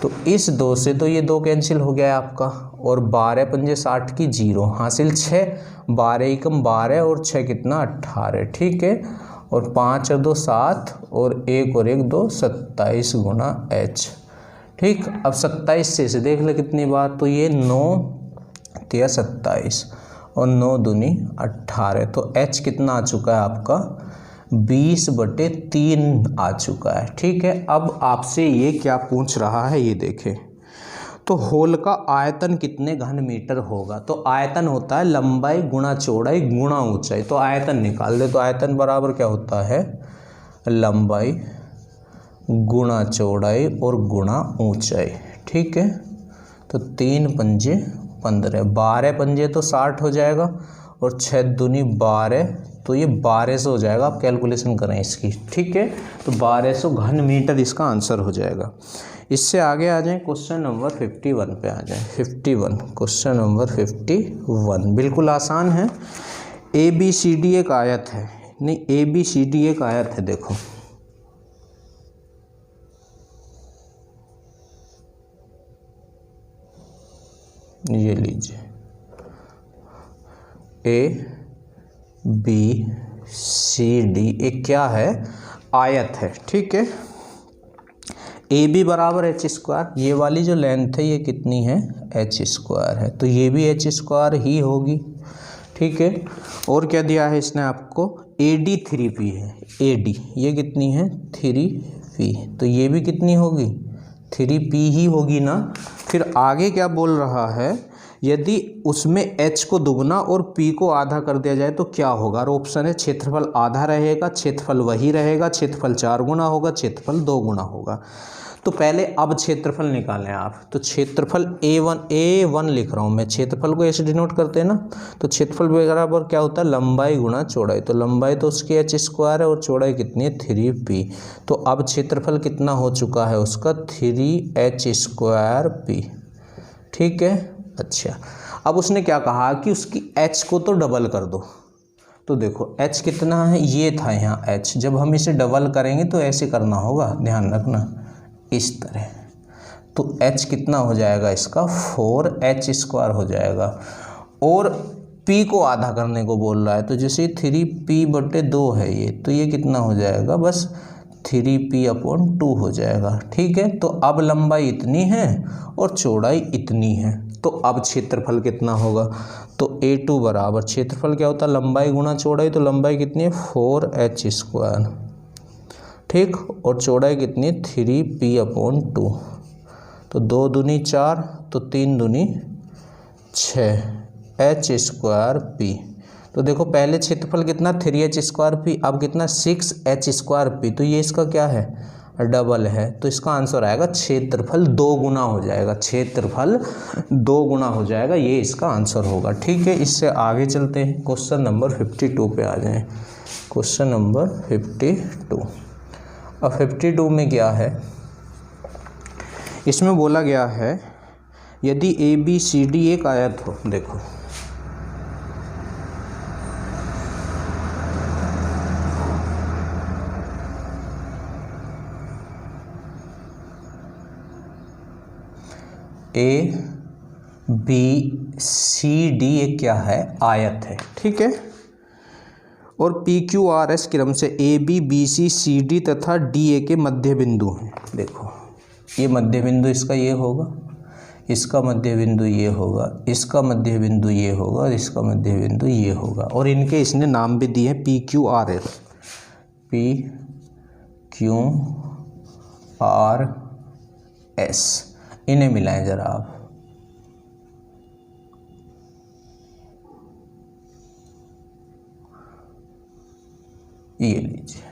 तो इस 2 से तो ये 2 कैंसिल हो गया है आपका, और 12 पंजे 60 की 0 हासिल 6, 12 एकम 12 और 6 कितना 18। ठीक है, और 5 और 2 7 और 1 और 1 2 27 गुणा h। ठीक, अब 27 से देख ले कितनी बार, तो ये 9 या 27 और 9 दूनी 18, तो h कितना आ चुका है आपका 20/3 आ चुका है। ठीक है, अब आपसे ये क्या पूछ रहा है, ये देखें, तो होल का आयतन कितने घन मीटर होगा। तो आयतन होता है लंबाई गुणा चौड़ाई गुणा ऊंचाई। तो आयतन निकाल दे, तो आयतन बराबर क्या होता है, लंबाई गुणा चौड़ाई और गुणा ऊंचाई। ठीक है, तो 3 पंजे 15, 12 पंजे तो 60 हो जाएगा और 6 दूनी 12, तो ये 1200 हो जाएगा। आप कैलकुलेशन करें इसकी। ठीक है, तो 1200 घन मीटर इसका आंसर हो जाएगा। इससे आगे आ जाएं, क्वेश्चन नंबर 51 पे आ जाएं। 51, क्वेश्चन नंबर 51 बिल्कुल आसान है। ABCD एक आयत है, नहीं ABCD एक आयत है। देखो ये लीजिए, ABCD एक क्या है, आयत है। ठीक है, AB बराबर h², ये वाली जो लेंथ है ये कितनी है, h² है, तो ये भी h² ही होगी। ठीक है, और क्या दिया है इसने आपको, AD 3P है, AD ये कितनी है 3P, तो ये भी कितनी होगी 3P ही होगी ना। फिर आगे क्या बोल रहा है, यदि उसमें h को दुगना और p को आधा कर दिया जाए तो क्या होगा। और ऑप्शन है क्षेत्रफल आधा रहेगा, क्षेत्रफल वही रहेगा, क्षेत्रफल 4 गुना होगा, क्षेत्रफल 2 गुना होगा। तो पहले अब क्षेत्रफल निकालें आप। तो क्षेत्रफल A1 लिख रहा हूँ मैं, क्षेत्रफल को ऐसे डिनोट करते हैं ना। तो क्षेत्रफल बराबर क्या होता है, लंबाई गुणा चौड़ाई। तो लंबाई तो उसकी h² है और चौड़ाई कितनी है 3p। तो अब क्षेत्रफल कितना हो चुका है उसका 3h²p। ठीक है, अच्छा अब उसने क्या कहा कि उसकी h को तो डबल कर दो। तो देखो h कितना है, ये था यहाँ h, जब हम इसे डबल करेंगे तो ऐसे करना होगा, ध्यान रखना इस तरह। तो h कितना हो जाएगा इसका 4h² हो जाएगा। और p को आधा करने को बोल रहा है, तो जैसे 3p/2 है ये, तो ये कितना हो जाएगा बस 3p/2 हो जाएगा। ठीक है, तो अब लंबाई इतनी है और चौड़ाई इतनी है, तो अब क्षेत्रफल कितना होगा। तो A2 बराबर, क्षेत्रफल क्या होता है लंबाई गुणा चौड़ाई, तो लंबाई कितनी है 4h², ठीक, और चौड़ाई कितनी है 3p/2। तो 2 दूनी 4, तो 3 दूनी 6, h²p। तो देखो पहले क्षेत्रफल कितना 3h²p, अब कितना 6h²p। तो ये इसका क्या है डबल है, तो इसका आंसर आएगा क्षेत्रफल 2 गुना हो जाएगा, क्षेत्रफल 2 गुना हो जाएगा, ये इसका आंसर होगा। ठीक है, इससे आगे चलते हैं, क्वेश्चन नंबर 52 पे आ जाएं। Question number 52। अब 52 में क्या है, इसमें बोला गया है यदि ABCD एक आयत हो, देखो ABCD एक क्या है, आयत है। ठीक है, और PQRS क्रम से AB BC CD तथा DA के मध्य बिंदु हैं। देखो ये मध्य बिंदु इसका ये होगा, इसका मध्य बिंदु ये होगा, इसका मध्य बिंदु ये होगा और इसका मध्य बिंदु ये होगा, और इनके इसने नाम भी दिए हैं PQRS, PQRS। इन्हें मिलाएं जरा आप, ये लीजिए।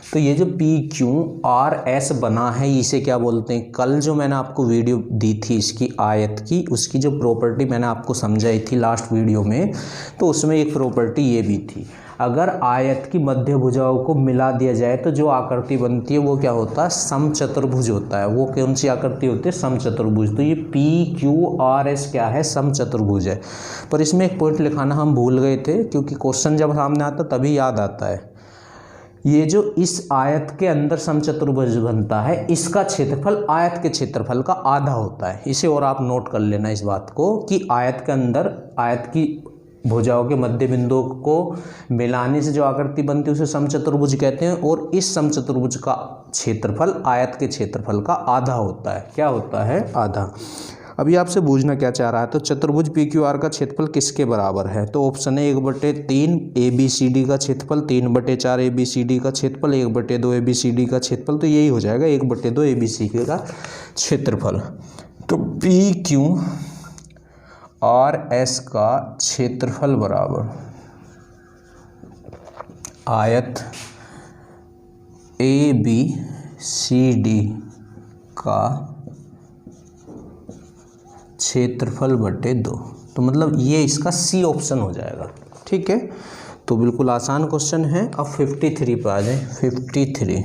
तो ये जो PQRS बना है इसे क्या बोलते हैं, कल जो मैंने आपको वीडियो दी थी इसकी आयत की, उसकी जो प्रॉपर्टी मैंने आपको समझाई थी लास्ट वीडियो में, तो उसमें एक प्रॉपर्टी ये भी थी, अगर आयत की मध्य भुजाओं को मिला दिया जाए तो जो आकृति बनती है वो क्या होता है, समचतुर्भुज होता है। वो कौन सी आकृति होती है, समचतुर्भुज। तो ये PQRS क्या है, समचतुर्भुज है। पर इसमें एक पॉइंट लिखाना हम भूल गए थे, क्योंकि क्वेश्चन जब सामने आता तभी याद आता है। ये जो इस आयत के अंदर समचतुर्भुज बनता है, इसका क्षेत्रफल आयत के क्षेत्रफल का आधा होता है। इसे और आप नोट कर लेना इस बात को कि आयत के अंदर आयत की भुजाओं के मध्य बिंदुओं को मिलाने से जो आकृति बनती है उसे समचतुर्भुज कहते हैं, और इस समचतुर्भुज का क्षेत्रफल आयत के क्षेत्रफल का आधा होता है। क्या होता है, आधा। अभी आपसे पूछना क्या चाह रहा है, तो चतुर्भुज PQR का क्षेत्रफल किसके बराबर है, तो ऑप्शन है 1/3 ABCD का क्षेत्रफल, 3/4 ABCD का क्षेत्रफल, 1/2 ABCD का क्षेत्रफल। तो यही हो जाएगा 1/2 ABCD का क्षेत्रफल। तो PQRS का क्षेत्रफल बराबर आयत ABCD का क्षेत्रफल बटे 2। तो मतलब ये इसका C ऑप्शन हो जाएगा। ठीक है, तो बिल्कुल आसान क्वेश्चन है। अब 53 पे आ जाए। 53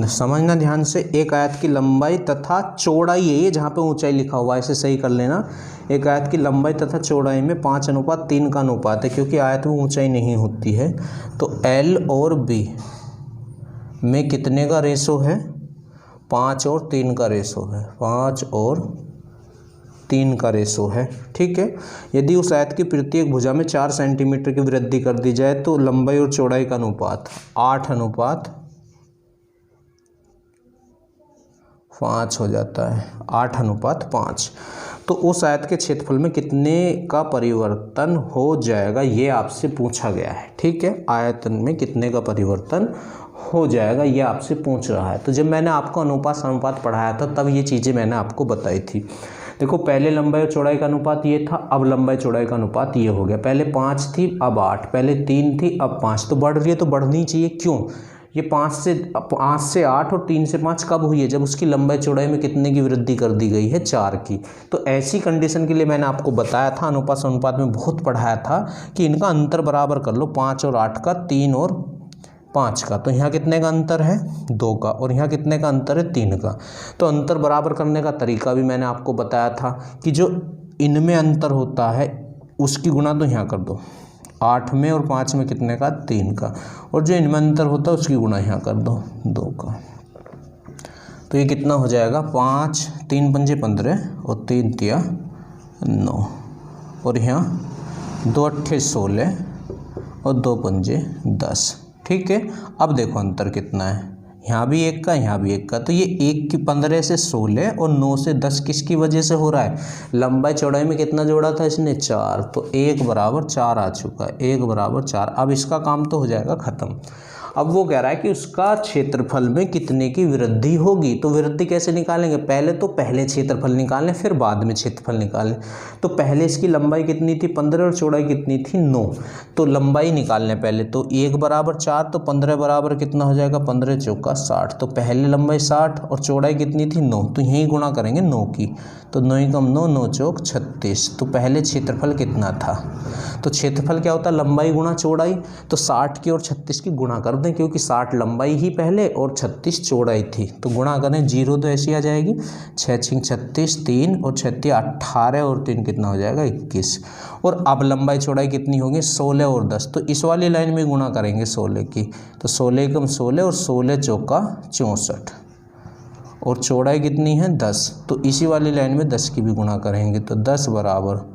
समझना ध्यान से, एक आयत की लंबाई तथा चौड़ाई है ये, जहाँ पे ऊंचाई लिखा हुआ है इसे सही कर लेना। एक आयत की लंबाई तथा चौड़ाई में 5:3 का अनुपात है, क्योंकि आयत में ऊंचाई नहीं होती है। तो L और B में कितने का रेशो है, 5 और 3 का रेशो है, 5 और 3 का रेशो है। ठीक है, यदि उस आयत की प्रत्येक भुजा में 4 सेंटीमीटर की वृद्धि कर दी जाए तो लंबाई और चौड़ाई का अनुपात 8:5 हो जाता है, 8:5। तो उस आयत के क्षेत्रफल में कितने का परिवर्तन हो जाएगा, ये आपसे पूछा गया है। ठीक है, आयतन में कितने का परिवर्तन हो जाएगा ये आपसे पूछ रहा है। तो जब मैंने आपको अनुपात पढ़ाया था तब ये चीज़ें मैंने आपको बताई थी। देखो पहले लंबाई और चौड़ाई का अनुपात ये था, अब लंबाई चौड़ाई का अनुपात ये हो गया। पहले 5 थी अब 8, पहले 3 थी अब 5। तो बढ़ रही है तो बढ़नी चाहिए, क्यों, ये 5 से 8 और 3 से 5 कब हुई है, जब उसकी लंबाई चौड़ाई में कितने की वृद्धि कर दी गई है, 4 की। तो ऐसी कंडीशन के लिए मैंने आपको बताया था, अनुपात में बहुत पढ़ाया था कि इनका अंतर बराबर कर लो, 5 और 8 का, 3 और 5 का। तो यहाँ कितने का अंतर है, 2 का, और यहाँ कितने का अंतर है, 3 का। तो अंतर बराबर करने का तरीका भी मैंने आपको बताया था कि जो इनमें अंतर होता है उसकी गुणा तो यहाँ कर दो, 8 में और 5 में कितने का, 3 का, और जो इनमें अंतर होता है उसकी गुणा यहाँ कर दो, 2 का। तो ये कितना हो जाएगा, 5 3 पंजे 15 और 3 तिया 9, और यहाँ 2 अट्ठे 16 और 2 पंजे 10। ठीक है, अब देखो अंतर कितना है, यहाँ भी 1 का, यहाँ भी 1 का। तो ये 1 की 15 से 16 और 9 से 10 किसकी वजह से हो रहा है, लंबाई चौड़ाई में कितना जोड़ा था इसने, 4। तो 1 बराबर 4 आ चुका है, 1 बराबर 4। अब इसका काम तो हो जाएगा ख़त्म। अब वो कह रहा है कि उसका क्षेत्रफल में कितने की वृद्धि होगी। तो वृद्धि कैसे निकालेंगे, पहले तो पहले क्षेत्रफल निकालें फिर बाद में क्षेत्रफल निकालें। तो पहले इसकी लंबाई कितनी थी 15 और चौड़ाई कितनी थी 9। तो लंबाई निकालने पहले तो 1 बराबर 4 तो 15 बराबर कितना हो जाएगा 15 चौका 60। तो पहले लंबाई 60 और चौड़ाई कितनी थी 9, तो यहीं गुणा करेंगे 9 की। तो 9 कम 9, 9 चौक 36। तो पहले क्षेत्रफल कितना था, तो क्षेत्रफल क्या होता है लंबाई गुणा चौड़ाई। तो 60 की और 36 की गुणा कर दें, क्योंकि 60 लंबाई ही पहले और 36 चौड़ाई थी। तो गुणा करें 0 तो ऐसी आ जाएगी 6 6 36, 3 और 36 18 और 3 कितना हो जाएगा 21। और अब लंबाई चौड़ाई कितनी होगी 16 और 10। तो इस वाली लाइन में गुणा करेंगे 16 की। तो 16 कम 16 और 16 चौका 64 और चौड़ाई कितनी है 10। तो इसी वाली लाइन में 10 की भी गुणा करेंगे। तो 10 बराबर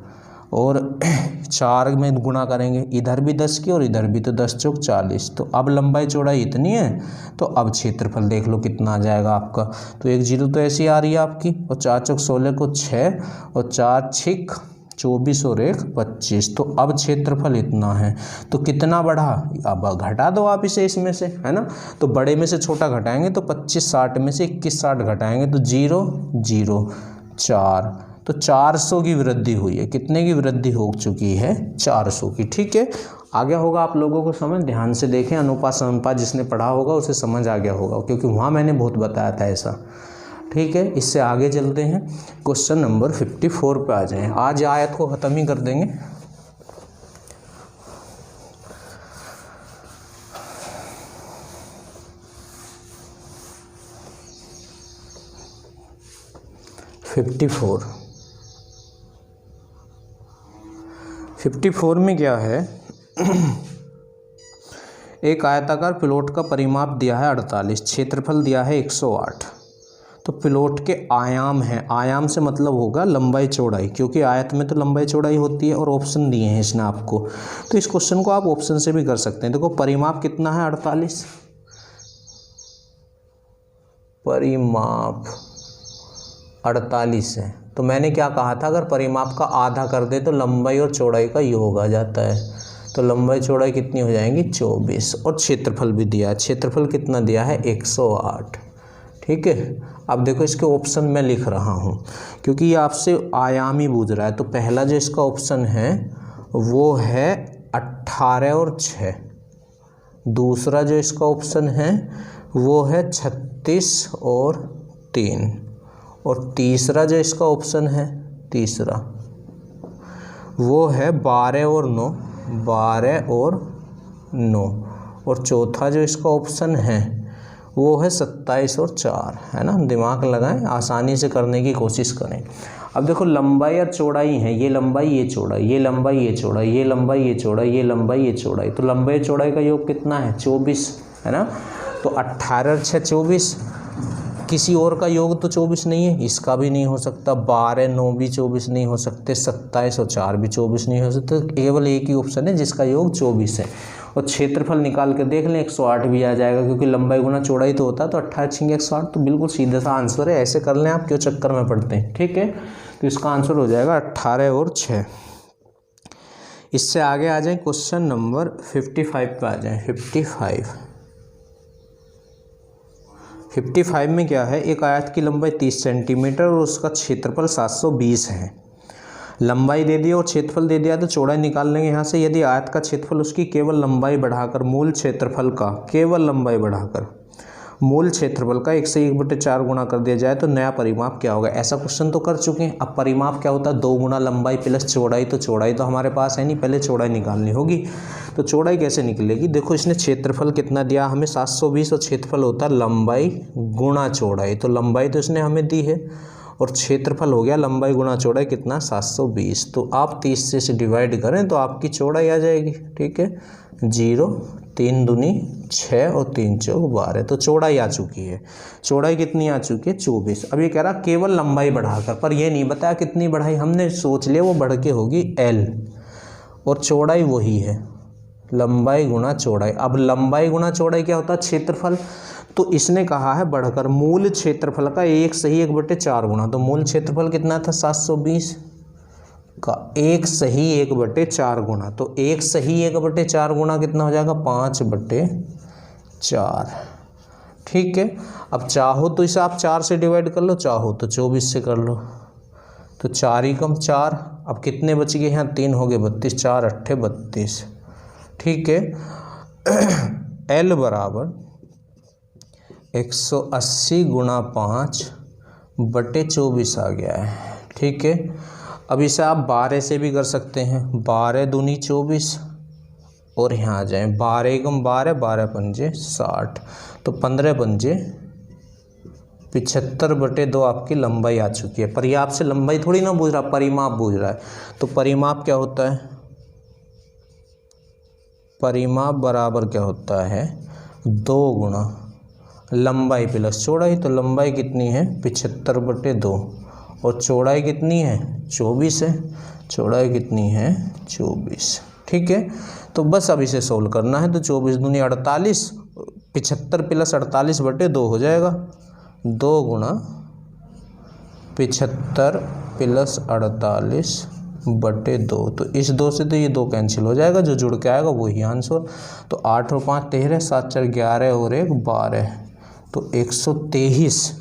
और 4 में गुणा करेंगे, इधर भी 10 की और इधर भी, तो 10 चौक 40। तो अब लंबाई चौड़ाई इतनी है। तो अब क्षेत्रफल देख लो कितना आ जाएगा आपका। तो 1 0 तो ऐसी आ रही है आपकी, और 4 चौक 16 को 6 और 4 6 24 और 1 25। तो अब क्षेत्रफल इतना है। तो कितना बढ़ा, अब घटा दो आप इसे इसमें से, है ना। तो बड़े में से छोटा घटाएंगे तो 25 60 में से 21 60 घटाएंगे तो 0 0 4। तो 400 की वृद्धि हुई है। कितने की वृद्धि हो चुकी है 400 की। ठीक है, आ गया होगा आप लोगों को समझ। ध्यान से देखें, अनुपात समनुपात जिसने पढ़ा होगा उसे समझ आ गया होगा, क्योंकि वहाँ मैंने बहुत बताया था ऐसा। ठीक है, इससे आगे चलते हैं, क्वेश्चन नंबर 54 पे आ जाएं। आज आयत को ख़त्म ही कर देंगे। $54 54 में क्या है एक आयताकार प्लॉट का परिमाप दिया है 48, क्षेत्रफल दिया है 108। तो प्लॉट के आयाम हैं, आयाम से मतलब होगा लंबाई चौड़ाई, क्योंकि आयत में तो लंबाई चौड़ाई होती है। और ऑप्शन दिए हैं इसने आपको, तो इस क्वेश्चन को आप ऑप्शन से भी कर सकते हैं। देखो परिमाप कितना है 48, परिमाप 48 है। तो मैंने क्या कहा था, अगर परिमाप का आधा कर दे तो लंबाई और चौड़ाई का योग आ जाता है। तो लंबाई चौड़ाई कितनी हो जाएंगी 24। और क्षेत्रफल भी दिया है, क्षेत्रफल कितना दिया है 108। ठीक है, अब देखो इसके ऑप्शन मैं लिख रहा हूँ, क्योंकि ये आपसे आयाम ही पूछ रहा है। तो पहला जो इसका ऑप्शन है वो है 18 और 6। दूसरा जो इसका ऑप्शन है वो है 36 और 3। और तीसरा जो इसका ऑप्शन है, तीसरा वो है 12 और 9, 12 और 9। और चौथा जो इसका ऑप्शन है वो है 27 और 4, है ना। दिमाग लगाएं, आसानी से करने की कोशिश करें। अब देखो लंबाई और चौड़ाई है, ये लंबाई ये चौड़ाई, ये लंबाई ये चौड़ाई, ये लंबाई ये चौड़ाई, ये लंबाई ये चौड़ाई। तो लंबाई चौड़ाई का योग कितना है 24, है ना। तो 18 और 6 24, किसी और का योग तो 24 नहीं है, इसका भी नहीं हो सकता। 12 9 भी 24 नहीं हो सकते, 27 और 4 भी 24 नहीं हो सकते। केवल एक ही ऑप्शन है जिसका योग 24 है। और क्षेत्रफल निकाल के देख लें 108 भी आ जाएगा, क्योंकि लंबाई गुना चौड़ाई तो होता है। तो 18 6 108, तो बिल्कुल सीधा सा आंसर है। ऐसे कर लें आप, क्यों चक्कर में पड़ते हैं। ठीक है, तो इसका आंसर हो जाएगा 18 और 6। इससे आगे आ जाए, क्वेश्चन नंबर 55 पे आ जाए। 55 में क्या है, एक आयत की लंबाई 30 सेंटीमीटर और उसका क्षेत्रफल 720 है। लंबाई दे दी और क्षेत्रफल दे दिया, तो चौड़ाई निकाल लेंगे यहाँ से। यदि आयत का क्षेत्रफल उसकी केवल लंबाई बढ़ाकर मूल क्षेत्रफल का, केवल लंबाई बढ़ाकर मूल क्षेत्रफल का 1 से 1/4 गुणा कर दिया जाए तो नया परिमाप क्या होगा। ऐसा क्वेश्चन तो कर चुके हैं। अब परिमाप क्या होता है, 2 गुना लंबाई प्लस चौड़ाई। तो चौड़ाई तो हमारे पास है नहीं, पहले चौड़ाई निकालनी होगी। तो चौड़ाई कैसे निकलेगी, देखो इसने क्षेत्रफल कितना दिया हमें 720, और क्षेत्रफल होता है लंबाई गुणा चौड़ाई। तो लंबाई तो इसने हमें दी है और क्षेत्रफल हो गया लंबाई गुणा चौड़ाई कितना 720। तो आप 30 से डिवाइड करें तो आपकी चौड़ाई आ जाएगी। ठीक है, 0 3 दूनी 6 और 3 चौक 12। तो चौड़ाई आ चुकी है। चौड़ाई कितनी आ चुकी है 24। अब ये कह रहा केवल लंबाई बढ़ाकर, पर ये नहीं बताया कितनी बढ़ाई। हमने सोच लिया वो बढ़ के होगी L, और चौड़ाई वही है लंबाई गुणा चौड़ाई। अब लंबाई गुणा चौड़ाई क्या होता है, क्षेत्रफल। तो इसने कहा है बढ़कर मूल क्षेत्रफल का 1 सही 1/4 गुणा। तो मूल क्षेत्रफल कितना था 720 का 1 सही 1/4 गुणा। तो 1 सही 1/4 गुणा कितना हो जाएगा 5/4। 4। ठीक है, अब चाहो तो इसे आप 4 से डिवाइड कर लो, चाहो तो 24 से कर लो, तो 4 ही कम 4। अब कितने बच गए यहाँ, 3 हो गए 32, 4 अट्ठे 32। ठीक है, L बराबर 180 गुणा 5 बटे 24 आ गया है। ठीक है, अब इसे आप 12 से भी कर सकते हैं, 12 दूनी 24 और यहाँ आ जाए 12 एकम 12, 12 पंजे 60, तो 15 पंजे 75 बटे 2 आपकी लंबाई आ चुकी है। पर ये आपसे लंबाई थोड़ी ना पूछ रहा, परिमाप पूछ रहा है। तो परिमाप क्या होता है, परिमाप बराबर क्या होता है, 2 गुणा लंबाई प्लस चौड़ाई। तो लंबाई कितनी है 75 बटे 2 और चौड़ाई कितनी है 24 है, चौड़ाई कितनी है 24। ठीक है, तो बस अब इसे सोल्व करना है। तो 24 दूनी 48, 75 प्लस 48 बटे 2 हो जाएगा, 2 गुणा 75 प्लस 48 बटे 2। तो इस 2 से तो ये 2 कैंसिल हो जाएगा, जो जुड़ के आएगा वही आंसर। तो 8 और 5 13, 7 4 11 और 1 12, तो 123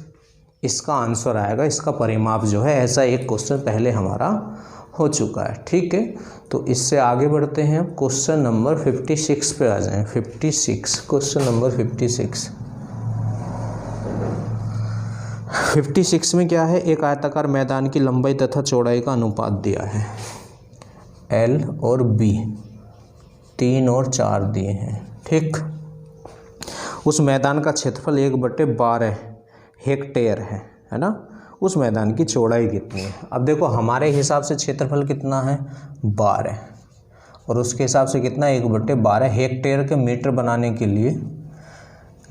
इसका आंसर आएगा। इसका परिमाप जो है, ऐसा एक क्वेश्चन पहले हमारा हो चुका है। ठीक है, तो इससे आगे बढ़ते हैं। क्वेश्चन नंबर 56 पे आ जाएं। 56, क्वेश्चन नंबर 56। 56 में क्या है, एक आयताकार मैदान की लंबाई तथा चौड़ाई का अनुपात दिया है। L और B 3 और 4 दिए हैं। ठीक, उस मैदान का क्षेत्रफल 1/12 हेक्टेयर है ना। उस मैदान की चौड़ाई कितनी है। अब देखो हमारे हिसाब से क्षेत्रफल कितना है 12 और उसके हिसाब से कितना 1/12। हेक्टेयर के मीटर बनाने के लिए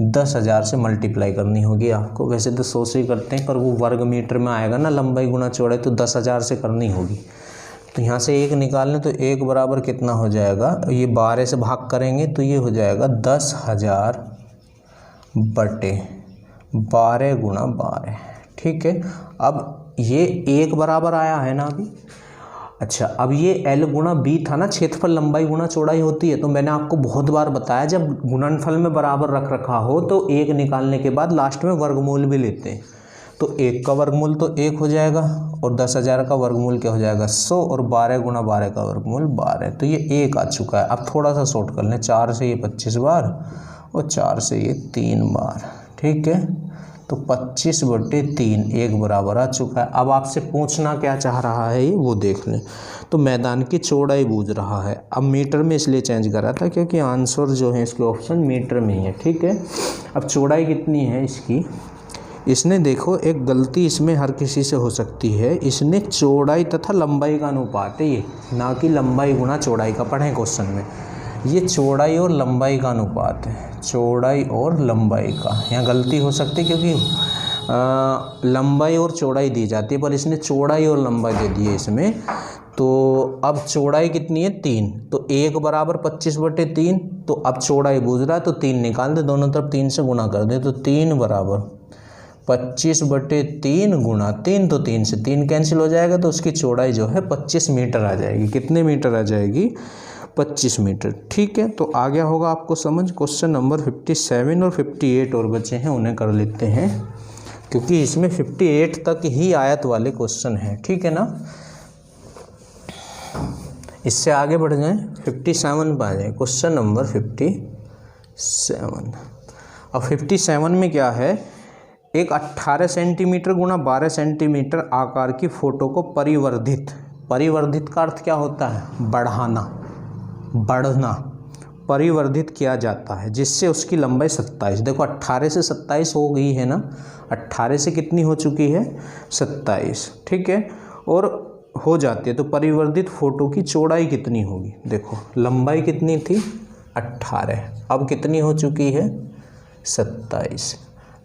10,000 से मल्टीप्लाई करनी होगी आपको। वैसे तो 100 से ही करते हैं, पर वो वर्ग मीटर में आएगा ना, लंबाई गुना चौड़ाई, तो 10,000 से करनी होगी। तो यहाँ से 1 निकालने, तो 1 बराबर कितना हो जाएगा, ये 12 से भाग करेंगे तो ये हो जाएगा 10,000 बटे 12 गुणा 12। ठीक है, अब ये 1 बराबर आया है ना अभी। अच्छा, अब ये L गुणा B था ना, क्षेत्रफल लंबाई गुणा चौड़ाई होती है। तो मैंने आपको बहुत बार बताया, जब गुणनफल में बराबर रख रखा हो तो 1 निकालने के बाद लास्ट में वर्गमूल भी लेते हैं। तो 1 का वर्गमूल तो 1 हो जाएगा और 10,000 का वर्गमूल क्या हो जाएगा 100 और 12 गुणा 12 का वर्गमूल 12। तो ये 1 आ चुका है। अब थोड़ा सा शॉर्ट कर लें, 4 से ये 25 बार और 4 से ये 3 बार। ठीक है, तो 25/3 1 बराबर आ चुका है। अब आपसे पूछना क्या चाह रहा है ये वो देख लें। तो मैदान की चौड़ाई पूछ रहा है। अब मीटर में इसलिए चेंज करा था क्योंकि आंसर जो है इसके ऑप्शन मीटर में ही है। ठीक है, अब चौड़ाई कितनी है इसकी, इसने देखो एक गलती इसमें हर किसी से हो सकती है, इसने चौड़ाई तथा लंबाई का अनुपात है ये, ना कि लंबाई गुणा चौड़ाई का। पढ़ें क्वेश्चन में, ये चौड़ाई और लंबाई का अनुपात है, चौड़ाई और लंबाई का। यहाँ गलती हो सकती है क्योंकि लंबाई और चौड़ाई दी जाती है, पर इसने चौड़ाई और लंबाई दे दी है इसमें। तो अब चौड़ाई कितनी है 3, तो 1 बराबर 25/3। तो अब चौड़ाई पूछ रहा है तो 3 निकाल दे, दोनों तरफ 3 से गुणा कर दे। तो 3 बराबर 25/3 गुणा 3, तो 3 से 3 कैंसिल हो जाएगा। तो उसकी चौड़ाई जो है 25 मीटर आ जाएगी। कितने मीटर आ जाएगी 25 मीटर। ठीक है, तो आ गया होगा आपको समझ। क्वेश्चन नंबर 57 और 58 और बचे हैं, उन्हें कर लेते हैं क्योंकि इसमें 58 तक ही आयत वाले क्वेश्चन हैं। ठीक है ना, इससे आगे बढ़ जाएं, 57 पर आ जाएं। Question number 57। अब 57 में क्या है, एक 18 सेंटीमीटर गुणा 12 सेंटीमीटर आकार की फ़ोटो को परिवर्धित का अर्थ क्या होता है, बढ़ना परिवर्धित किया जाता है, जिससे उसकी लंबाई 27। देखो 18 से 27 हो गई है ना, 18 से कितनी हो चुकी है 27। ठीक है, और हो जाती है। तो परिवर्धित फ़ोटो की चौड़ाई कितनी होगी, देखो लंबाई कितनी थी 18, अब कितनी हो चुकी है 27।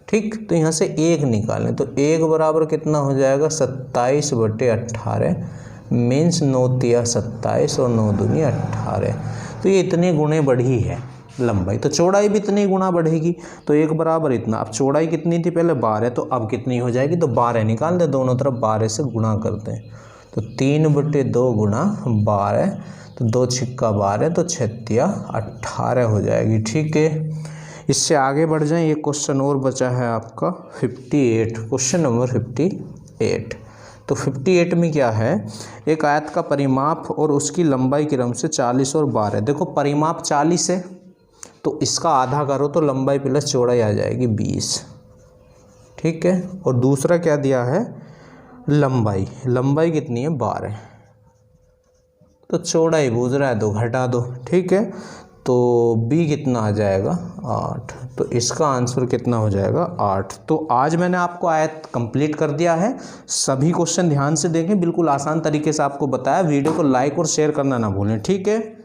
ठीक, तो यहाँ से 1 निकालें, तो 1 बराबर कितना हो जाएगा 27/18 मीन्स 9 तिया 27 और 9 दूनी 18। तो ये इतने गुणे बढ़ी है लंबाई, तो चौड़ाई भी इतनी गुना बढ़ेगी। तो 1 बराबर इतना। अब चौड़ाई कितनी थी पहले 12, तो अब कितनी हो जाएगी, तो 12 निकाल दे, दोनों तरफ 12 से गुणा करते हैं। तो 3/2 गुणा 12, तो 2 छिक्का 12, तो 6 तिया 18 हो जाएगी। ठीक है, इससे आगे बढ़ जाएं, एक क्वेश्चन और बचा है आपका 58, क्वेश्चन नंबर 58। तो 58 में क्या है, एक आयत का परिमाप और उसकी लंबाई क्रम से 40 और 12। देखो परिमाप 40 है तो इसका आधा करो तो लंबाई प्लस चौड़ाई आ जाएगी 20, ठीक है। और दूसरा क्या दिया है, लंबाई, लंबाई कितनी है 12, तो चौड़ाई पूछ रहा है तो घटा दो, ठीक है। तो b कितना आ जाएगा 8, तो इसका आंसर कितना हो जाएगा 8। तो आज मैंने आपको आयत कंप्लीट कर दिया है। सभी क्वेश्चन ध्यान से देखें, बिल्कुल आसान तरीके से आपको बताया। वीडियो को लाइक और शेयर करना ना भूलें, ठीक है।